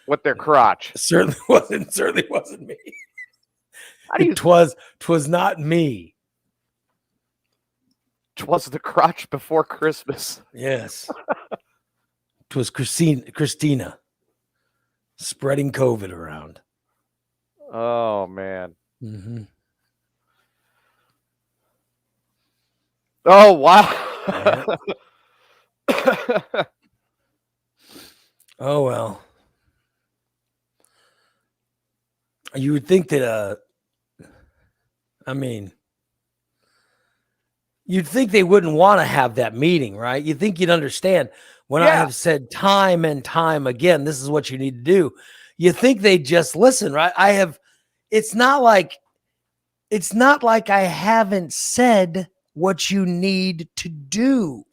With their crotch. Certainly wasn't me. How do you? Twas not me. Was the crotch before Christmas? Yes. Twas Christina spreading COVID around. Oh, man. Mm-hmm. Oh, wow. Yeah. Oh, well. You would think that, you'd think they wouldn't want to have that meeting, right? You'd think you'd understand when I have said time and time again, this is what you need to do. You think they just listen, right? It's not like I haven't said what you need to do.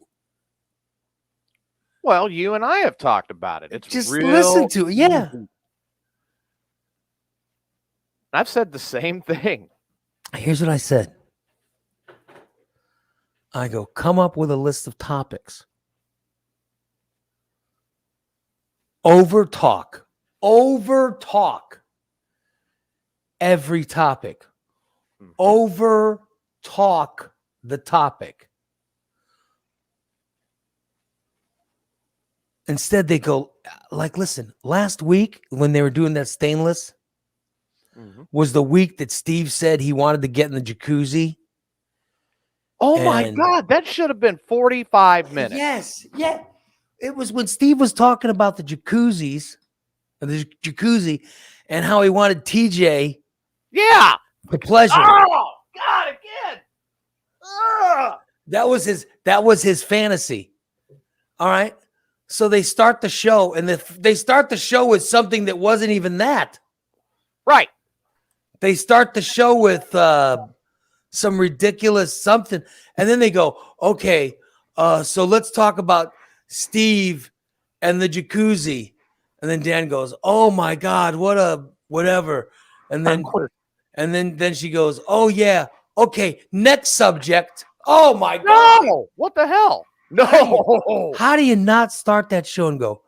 Well, you and I have talked about it. It's just real listen to it. Yeah. easy. I've said the same thing. Here's what I said. I go, come up with a list of topics. Over talk every topic. Over talk the topic. Instead, they go, like, listen, last week when they were doing that Stainless was the week that Steve said he wanted to get in the jacuzzi. Oh, my God. That should have been 45 minutes. Yes. Yeah. It was when Steve was talking about the jacuzzi and how he wanted TJ. Yeah. The pleasure. Oh, God, again. Ugh. That was his fantasy. All right. So they start the show and they start the show with something that wasn't even that. Right. They start the show with some ridiculous something. And then they go, okay, so let's talk about Steve and the jacuzzi. And then Dan goes, oh my God, what a whatever. And then she goes, oh yeah, okay, next subject. Oh my God. No, what the hell? No. How do you not start that show and go,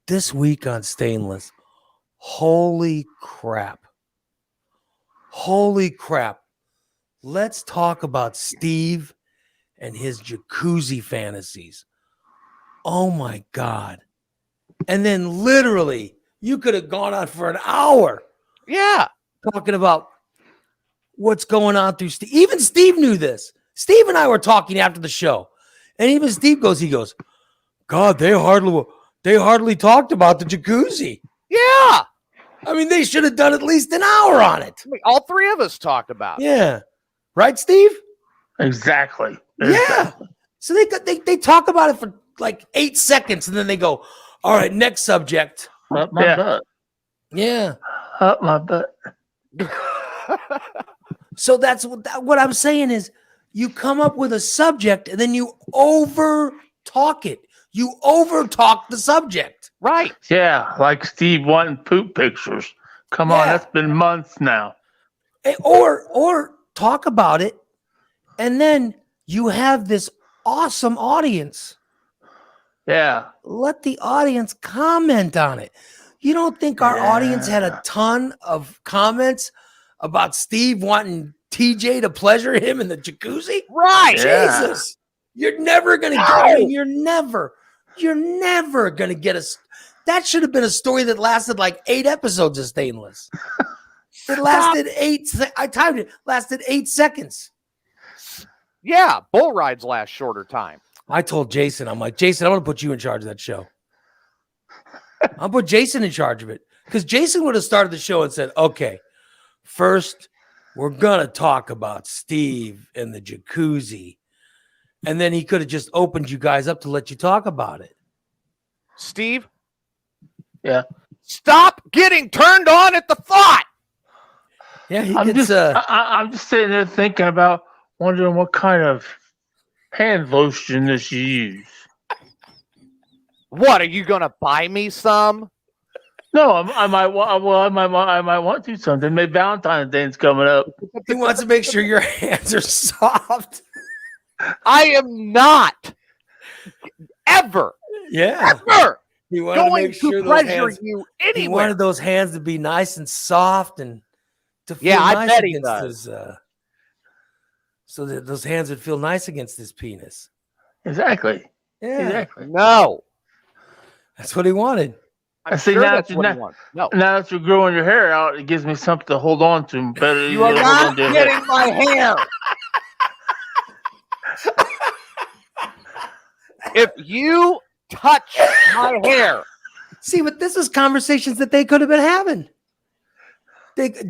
this week on Stainless? Holy crap. Holy crap. Let's talk about Steve and his jacuzzi fantasies. Oh my God. And then literally, you could have gone on for an hour. Yeah. Talking about what's going on through Steve. Even Steve knew this. Steve and I were talking after the show, and even Steve he goes, God, they hardly talked about the jacuzzi. Yeah. I mean, they should have done at least an hour on it. I mean, all three of us talked about it. Yeah. Right, Steve? Exactly. Yeah. So they talk about it for like 8 seconds, and then they go, all right, next subject. Up my butt. Yeah. Up my butt. So that's what I'm saying is you come up with a subject and then you over talk it. You over talk the subject. Right. Yeah, like Steve wanting poop pictures. Come on, Yeah. that's been months now. Or talk about it, and then you have this awesome audience. Yeah. Let the audience comment on it. You don't think our audience had a ton of comments about Steve wanting TJ to pleasure him in the jacuzzi? Right. Yeah. Jesus. You're never going to get, I mean, you're never going to get us. That should have been a story that lasted like 8 episodes of Stainless. It lasted I timed it, lasted 8 seconds. Yeah. Bull rides last shorter time. I told Jason, I'm like, Jason, I'm going to put you in charge of that show. I'll put Jason in charge of it. Because Jason would have started the show and said, okay, first, we're going to talk about Steve and the jacuzzi. And then he could have just opened you guys up to let you talk about it. Steve? Yeah. Stop getting turned on at the thought. Yeah, I'm just sitting there thinking about wondering what kind of hand lotion does she use. What, are you going to buy me some? No, I might want to something. Maybe Valentine's Day is coming up. he wants to make sure your hands are soft. I am not ever, Yeah. ever He wanted going to make sure to those pleasure hands, you he anywhere. wanted those hands to be nice and soft and to feel Yeah, I nice bet he against does. his, so that those hands would feel nice against his penis. Exactly. Yeah, Exactly. No. that's what he wanted. I'm See, sure now that's that what you're he wants. No. Now that you're growing your hair out, it gives me something to hold on to. Better You are than not hold on to your getting hair. my hair. If you touch my hair, See, but this is conversations that they could have been having.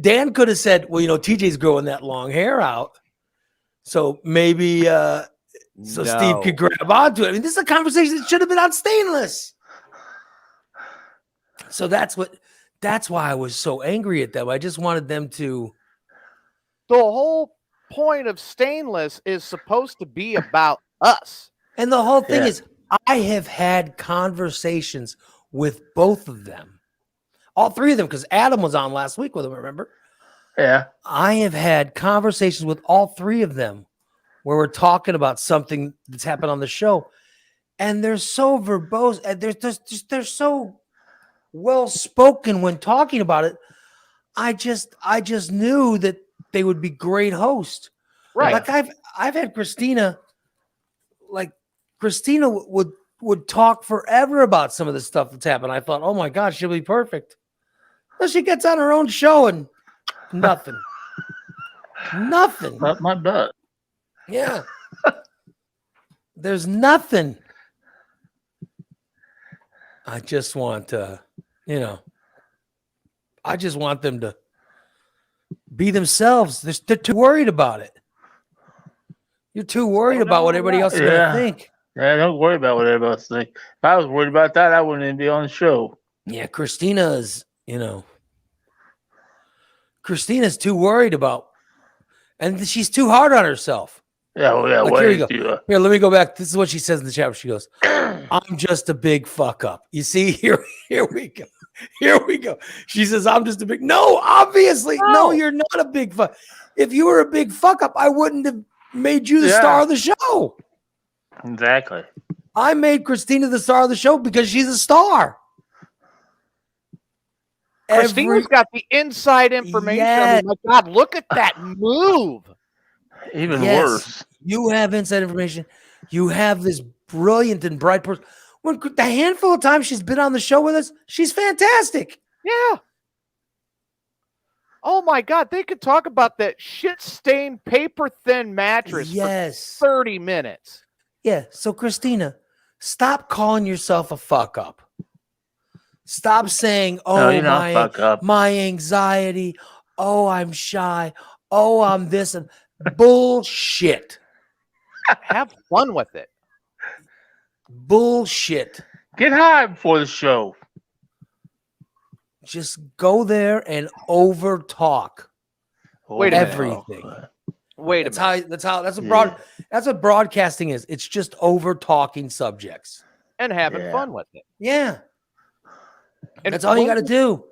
Dan could have said, well, TJ's growing that long hair out. So maybe Steve could grab onto it. I mean, this is a conversation that should have been on Stainless. So that's why I was so angry at them. I just wanted them to. the whole point of Stainless is supposed to be about us. And the whole thing Yeah. is, I have had conversations with both of them, all three of them, because Adam was on last week with them, remember? Yeah. I have had conversations with all three of them where we're talking about something that's happened on the show, and they're so verbose, and they're so well spoken when talking about it. I just knew that they would be great hosts. Right. Like I've had Christina, like Christina would talk forever about some of the stuff that's happened. I thought, oh my God, she'll be perfect. Well, she gets on her own show and nothing. Nothing. Up my butt. Yeah. There's nothing. I just want I just want them to be themselves. They're too worried about it. You're too worried about what everybody else is going Yeah. to think. Yeah, don't worry about what everybody else thinks. If I was worried about that, I wouldn't even be on the show. Yeah, Christina's too worried about, and she's too hard on herself. Yeah, well, yeah. Like, What here you do go. Here, let me go back. This is what she says in the chat. She goes, I'm just a big fuck up. You see, here we go. Here we go. She says, I'm just a big, no, obviously. No, you're not a big fuck. If you were a big fuck up, I wouldn't have made you the star of the show. Exactly. I made Christina the star of the show because she's a star. Christina's got the inside information. I mean, my God, look at that move. Even Yes. worse. You have inside information. You have this brilliant and bright person. When the handful of times she's been on the show with us, she's fantastic. Yeah. Oh my God, they could talk about that shit-stained, paper-thin mattress Yes. for 30 minutes. Yeah. So, Christina, stop calling yourself a fuck up. Stop saying, No, oh, you're not fuck up. my anxiety. Oh, I'm shy. Oh, I'm this. And bullshit. Have fun with it. Bullshit. Get high before the show. Just go there and over talk. Wait a minute. Everything. Wait a minute. That's what broadcasting is. It's just over talking subjects. And having Yeah. fun with it. Yeah. And That's all you got to do.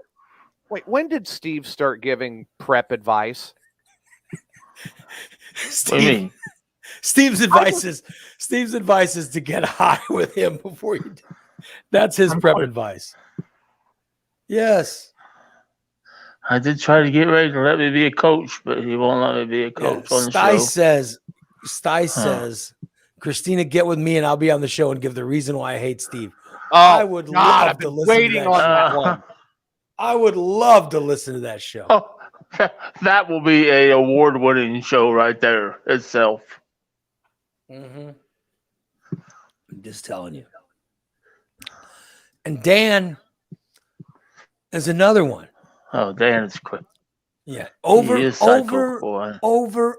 Wait, when did Steve start giving prep advice? What do you mean? Steve's advice is to get high with him before you do. That's his prep advice. Yes. I did try to get ready to let me be a coach, but he won't let me be a coach on the show. Sty says, Christina, get with me and I'll be on the show and give the reason why I hate Steve. Oh, I would God, love I've to been listen to waiting that on show. that one. I would love to listen to that show. Oh, that will be a award-winning show right there itself. I'm just telling you. And Dan is another one. Oh, Dan is quick. Yeah. He is psycho, boy. Over.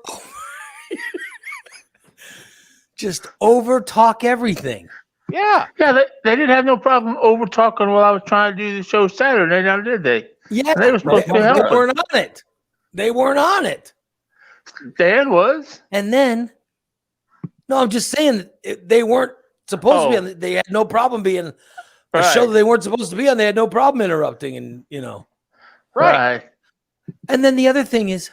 Just over talk everything. Yeah. Yeah, they didn't have no problem over talking while I was trying to do the show Saturday, now did they? Yeah. They were supposed to be They helping. weren't on it. They weren't on it. Dan was. And then, no, I'm just saying they weren't supposed to be on. They had no problem being a Right. show that they weren't supposed to be on. They had no problem interrupting, and Right. And then the other thing is,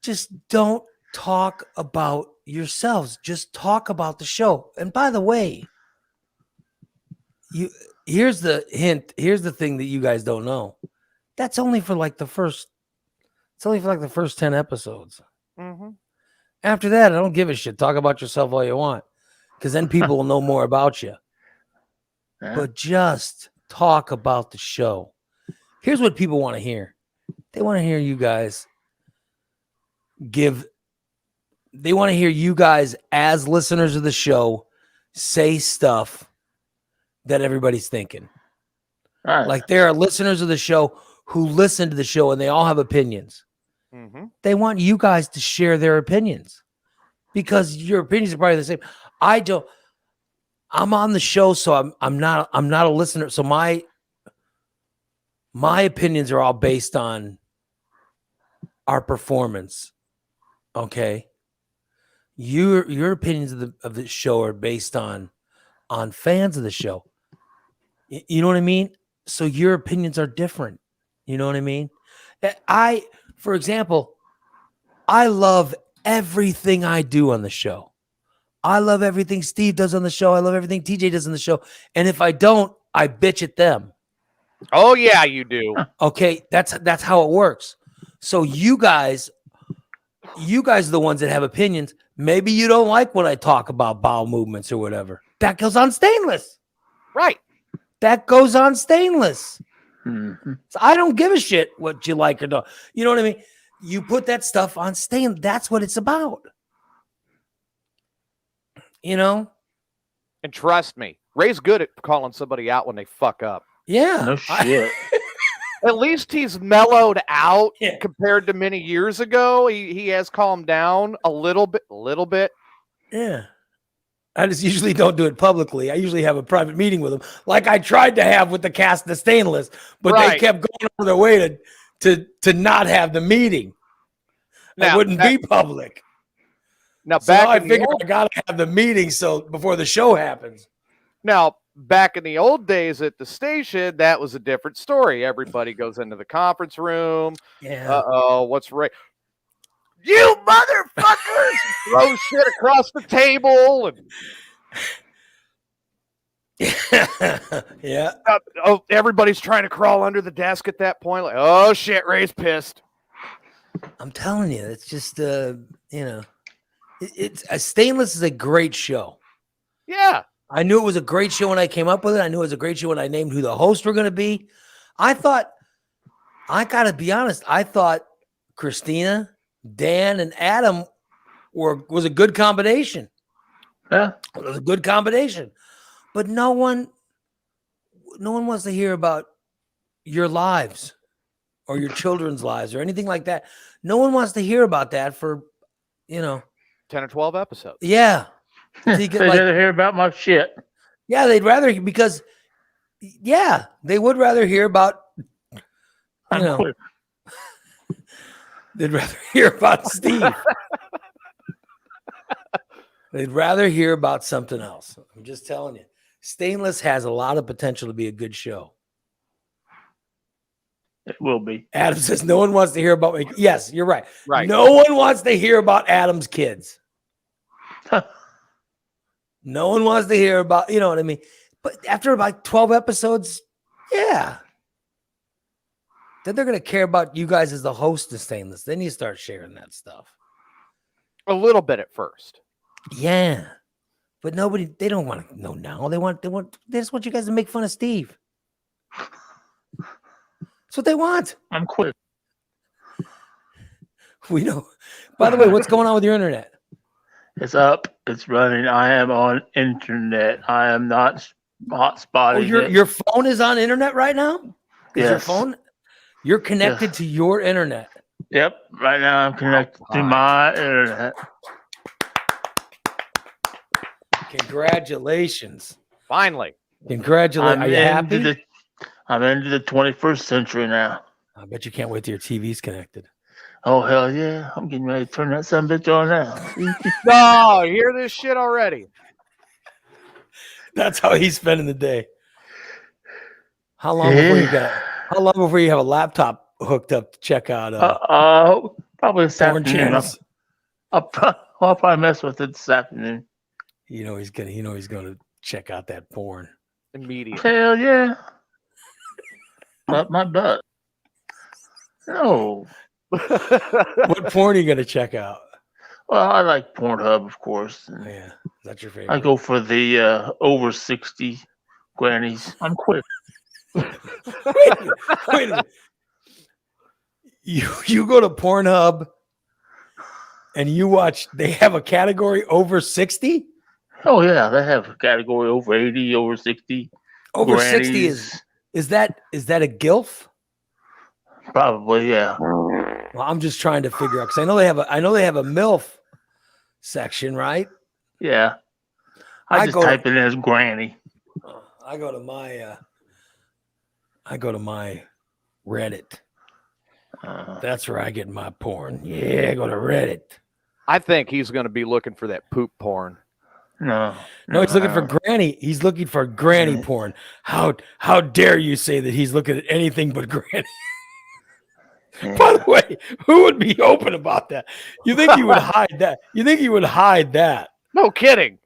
just don't talk about yourselves. Just talk about the show. And by the way, here's the hint. Here's the thing that you guys don't know. That's only for like the first. It's only for like the first 10 episodes. Mm-hmm. After that, I don't give a shit. Talk about yourself all you want, because then people will know more about you. Yeah. But just talk about the show. Here's what people want to hear. They want to hear you guys they want to hear you guys as listeners of the show say stuff that everybody's thinking. Right. Like there are listeners of the show who listen to the show and they all have opinions. Mm-hmm. They want you guys to share their opinions because your opinions are probably the same. I'm on the show, so I'm not a listener. So my opinions are all based on our performance. Okay. Your opinions of the show are based on fans of the show. You know what I mean? So your opinions are different. You know what I mean? For example, I love everything I do on the show. I love everything Steve does on the show. I love everything TJ does on the show. And if I don't, I bitch at them. Oh yeah, you do. Okay, that's how it works. So you guys are the ones that have opinions. Maybe you don't like when I talk about bowel movements or whatever. That goes on Stainless. Right. That goes on Stainless. Mm-hmm. So I don't give a shit what you like or don't. You know what I mean? You put that stuff on Stainless. That's what it's about. You know? And trust me, Ray's good at calling somebody out when they fuck up. Yeah. No shit. At least he's mellowed out Yeah. compared to many years ago. He has calmed down a little bit. Yeah. I just usually don't do it publicly. I usually have a private meeting with them, like I tried to have with the cast of Stainless, but they Right. kept going on their way to not have the meeting. It wouldn't be public. Now So back I in the figured old, I gotta have the meeting so before the show happens. back in the old days at the station, that was a different story. Everybody goes into the conference room. Yeah. Uh-oh, what's Ray? You motherfuckers! Throw shit across the table and Yeah. everybody's trying to crawl under the desk at that point. Like, oh shit, Ray's pissed. I'm telling you, it's just it's Stainless is a great show. Yeah. I knew it was a great show when I came up with it. I knew it was a great show when I named who the hosts were going to be. I gotta be honest, I thought Christina, Dan, and Adam was a good combination. Yeah. It was a good combination. But no one wants to hear about your lives or your children's lives or anything like that. No one wants to hear about that for, 10 or 12 episodes. yeah. They'd rather hear about my shit. Yeah, they'd rather because they would rather hear about Quit. they'd rather hear about Steve. They'd rather hear about something else. I'm just telling you. Stainless has a lot of potential to be a good show. It will be. Adam says no one wants to hear about me. Yes, you're right. Right. No one wants to hear about Adam's kids. No one wants to hear about, you know what I mean? But after about 12 episodes, yeah. Then they're going to care about you guys as the host of Stainless. Then you start sharing that stuff. A little bit at first. Yeah. But they don't want to know now. They just want you guys to make fun of Steve. That's what they want. I'm quit. We know. By the way, what's going on with your internet? It's up. It's running. I am on internet. I am not hotspotting. Your phone is on internet right now? Is your Yes. phone? You're connected to your internet. Yep. Right now I'm connected to my internet. Congratulations. Finally. Congratulations. Are you happy? I'm into the 21st century now. I bet you can't wait till your TV's connected. Oh, hell yeah. I'm getting ready to turn that son of a bitch on now. No, you hear this shit already. That's how he's spending the day. How long before you have a laptop hooked up to check out probably this porn afternoon. channels? I'll probably mess with it this afternoon. He's gonna check out that porn. Immediately. Hell yeah. But my butt. No. What porn are you gonna check out? Well, I like Pornhub, of course. Oh, And yeah, that's your favorite. I go for the over 60 grannies. I'm quick. Wait a minute. You go to Pornhub and you watch. They have a category over 60. Oh yeah, they have a category over 80, over 60. Over 60 grannies. is that a gilf? Probably, yeah. Well, I'm just trying to figure out because I know they have a MILF section, right? Yeah. I just type it in as granny. I go to my Reddit. That's where I get my porn. Yeah, I go to Reddit. I think he's going to be looking for that poop porn. No, he's looking for granny. He's looking for granny porn. How dare you say that he's looking at anything but granny? Yeah. By the way, who would be open about that? You think he would hide that? You think he would hide that? No kidding.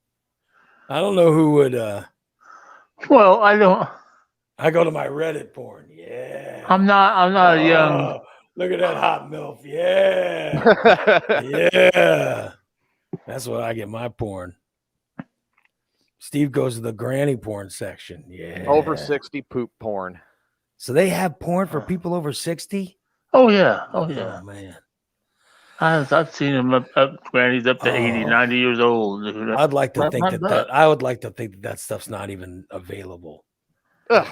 I don't know who would. Well, I don't. I go to my Reddit porn. Yeah. I'm not a young. Oh, look at that hot MILF. Yeah. Yeah. That's what I get my porn. Steve goes to the granny porn section. Yeah. Over 60 poop porn. So they have porn for people over 60? Oh yeah. Oh yeah. Oh, man. I've seen them up grannies up to 80, Oh. 90 years old. Dude. I'd like to My think that butt. I would like to think that stuff's not even available. Ugh.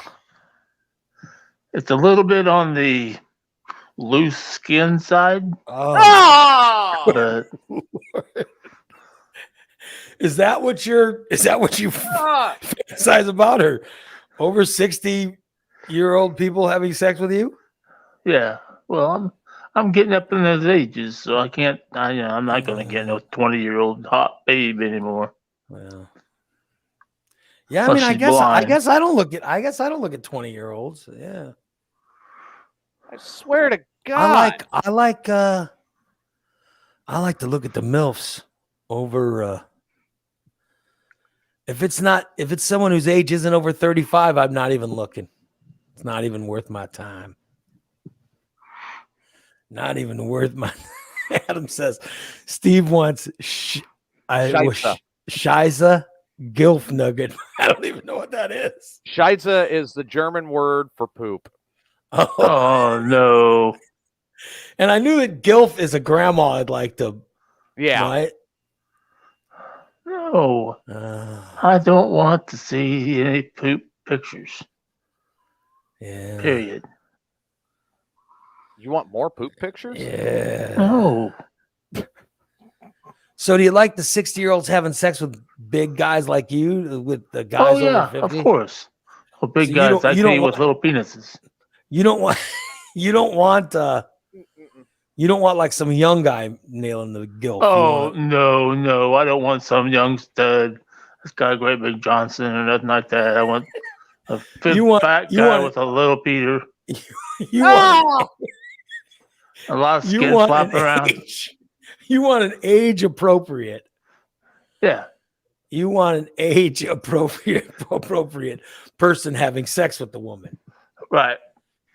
It's a little bit on the loose skin side, Oh. Oh! but Is that what you Ah! fantasize about, or over 60-year-old people having sex with you? yeah. Well, I'm getting up in those ages, so I can't. I'm not gonna get no 20-year-old hot babe anymore. Well, yeah, I Plus mean, I she's guess blind. I don't look at 20-year-olds. Yeah. I swear to God. I like to look at the MILFs over if it's someone whose age isn't over 35, I'm not even looking. It's not even worth my time. Not even worth my Adam says Steve wants Shiza. Shiza Gilf Nugget. I don't even know what that is. Scheisse is the German word for poop. Oh, Oh no! And I knew that Gilf is a grandma I'd like to, Yeah. right? No, I don't want to see any poop pictures. Yeah. Period. You want more poop pictures? Yeah. No. So do you like the 60-year-olds having sex with big guys like you, with the guys Oh yeah, over 50? of course. Oh, big So you guys don't- like you don't me with want- little penises. You don't want you don't want like some young guy nailing the Gilf. You Oh want- no, I don't want some young stud that's got a great big Johnson or nothing like that. I want a You want- fat you guy want- with a little Peter, you want a lot of you skin want flopping an around. age. You want an age appropriate. Yeah, You want an age appropriate person having sex with the woman. right.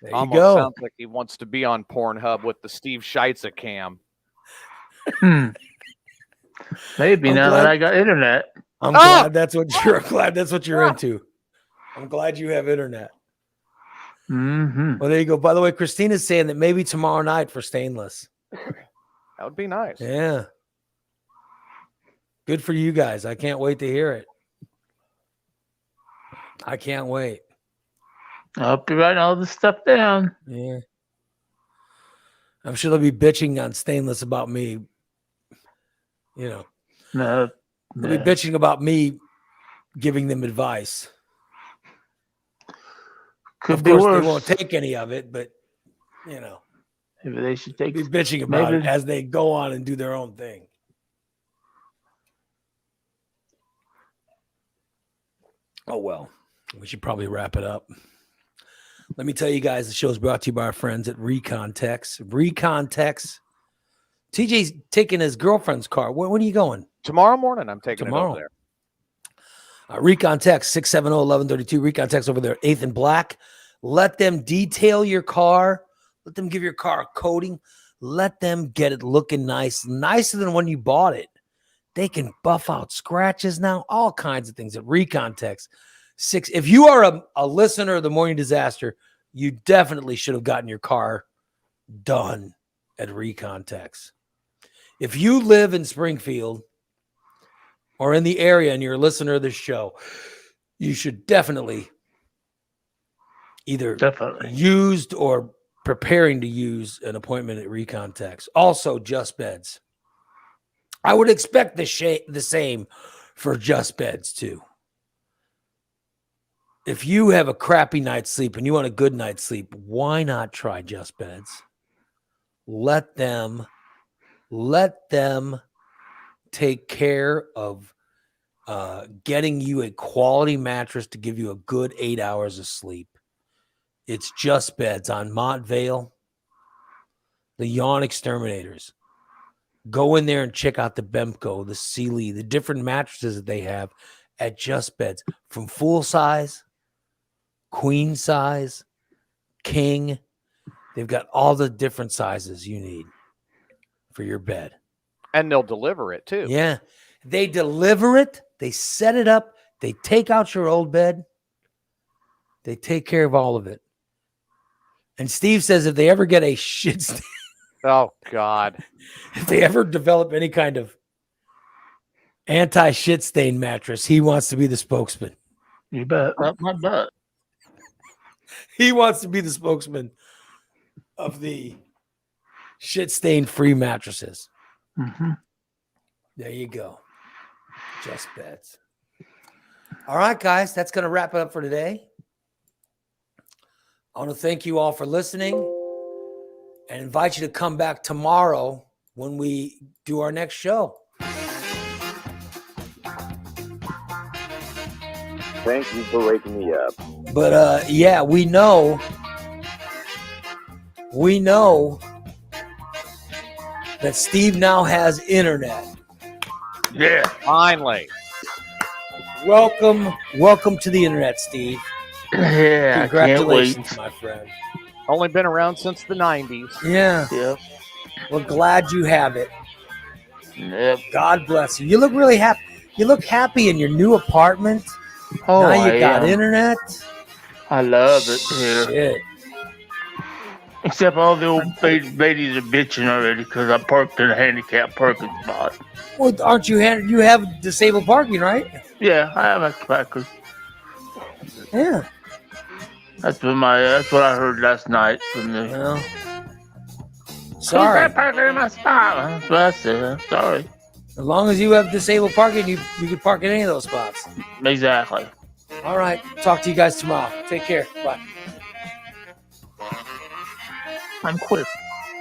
There you Almost go. sounds like he wants to be on Pornhub with the Steve Scheitzer cam. Maybe I'm now glad- that I got internet. I'm glad that's what you're into. I'm glad you have internet. Mm-hmm. Well, there you go. By the way, Christina's saying that maybe tomorrow night for Stainless. That would be nice. Yeah. Good for you guys. I can't wait to hear it. I can't wait. I'll be writing all this stuff down. Yeah. I'm sure they'll be bitching on Stainless about me. You know, No, they'll be bitching about me giving them advice. could Of be course, worse. they won't take any of it, but you know, Maybe they should take. be bitching about it Maybe- as they go on and do their own thing. Oh well, we should probably wrap it up. Let me tell you guys, the show is brought to you by our friends at Recontex. Recontex. TJ's taking his girlfriend's car. When are you going? Tomorrow morning, I'm taking it Tomorrow. over there. Recontex 670-1132. Recontex over there, 8th and Black. Let them detail your car. Let them give your car a coating. Let them get it looking nice, nicer than when you bought it. They can buff out scratches now, all kinds of things at Recontex. If you are a listener of the Morning Disaster, you definitely should have gotten your car done at Recontex. If you live in Springfield or in the area and you're a listener of this show, you should definitely either Definitely. used or preparing to use an appointment at Recontex. Also, Just Beds. I would expect the same for Just Beds too. If you have a crappy night's sleep and you want a good night's sleep, why not try Just Beds? Let them take care of getting you a quality mattress to give you a good 8 hours of sleep. It's Just Beds on Montvale, the Yawn Exterminators. Go in there and check out the Bemco, the Sealy, the different mattresses that they have at Just Beds, from full size, queen size, king. They've got all the different sizes you need for your bed. And they'll deliver it too. Yeah. They deliver it. They set it up. They take out your old bed. They take care of all of it. And Steve says if they ever get a shit stain, Oh God. if they ever develop any kind of anti-shit stain mattress, he wants to be the spokesman. You bet. Up my butt. He wants to be the spokesman of the shit stain free mattresses. Mm-hmm. There you go. Just Beds. All right, guys, that's going to wrap it up for today. I want to thank you all for listening and invite you to come back tomorrow when we do our next show. Thank you for waking me up. But yeah, we know that Steve now has internet. Yeah. Finally. Welcome to the internet, Steve. Yeah. I can't wait. Congratulations, my friend. Only been around since the 90s. Yeah, Yep. we're glad you have it. Yep. God bless you. You look really happy. You look happy in your new apartment. Oh, now you I got am. internet. I love it here. Shit. Except all the old ladies are bitching already because I parked in a handicapped parking spot. Well, aren't you you have disabled parking, right? Yeah, I have a packer. Yeah. That's what I heard last night from the. Well, sorry. Parking in my spot. That's what I said. I'm sorry. As long as you have disabled parking, you can park in any of those spots. Exactly. All right. Talk to you guys tomorrow. Take care. Bye. I'm quick.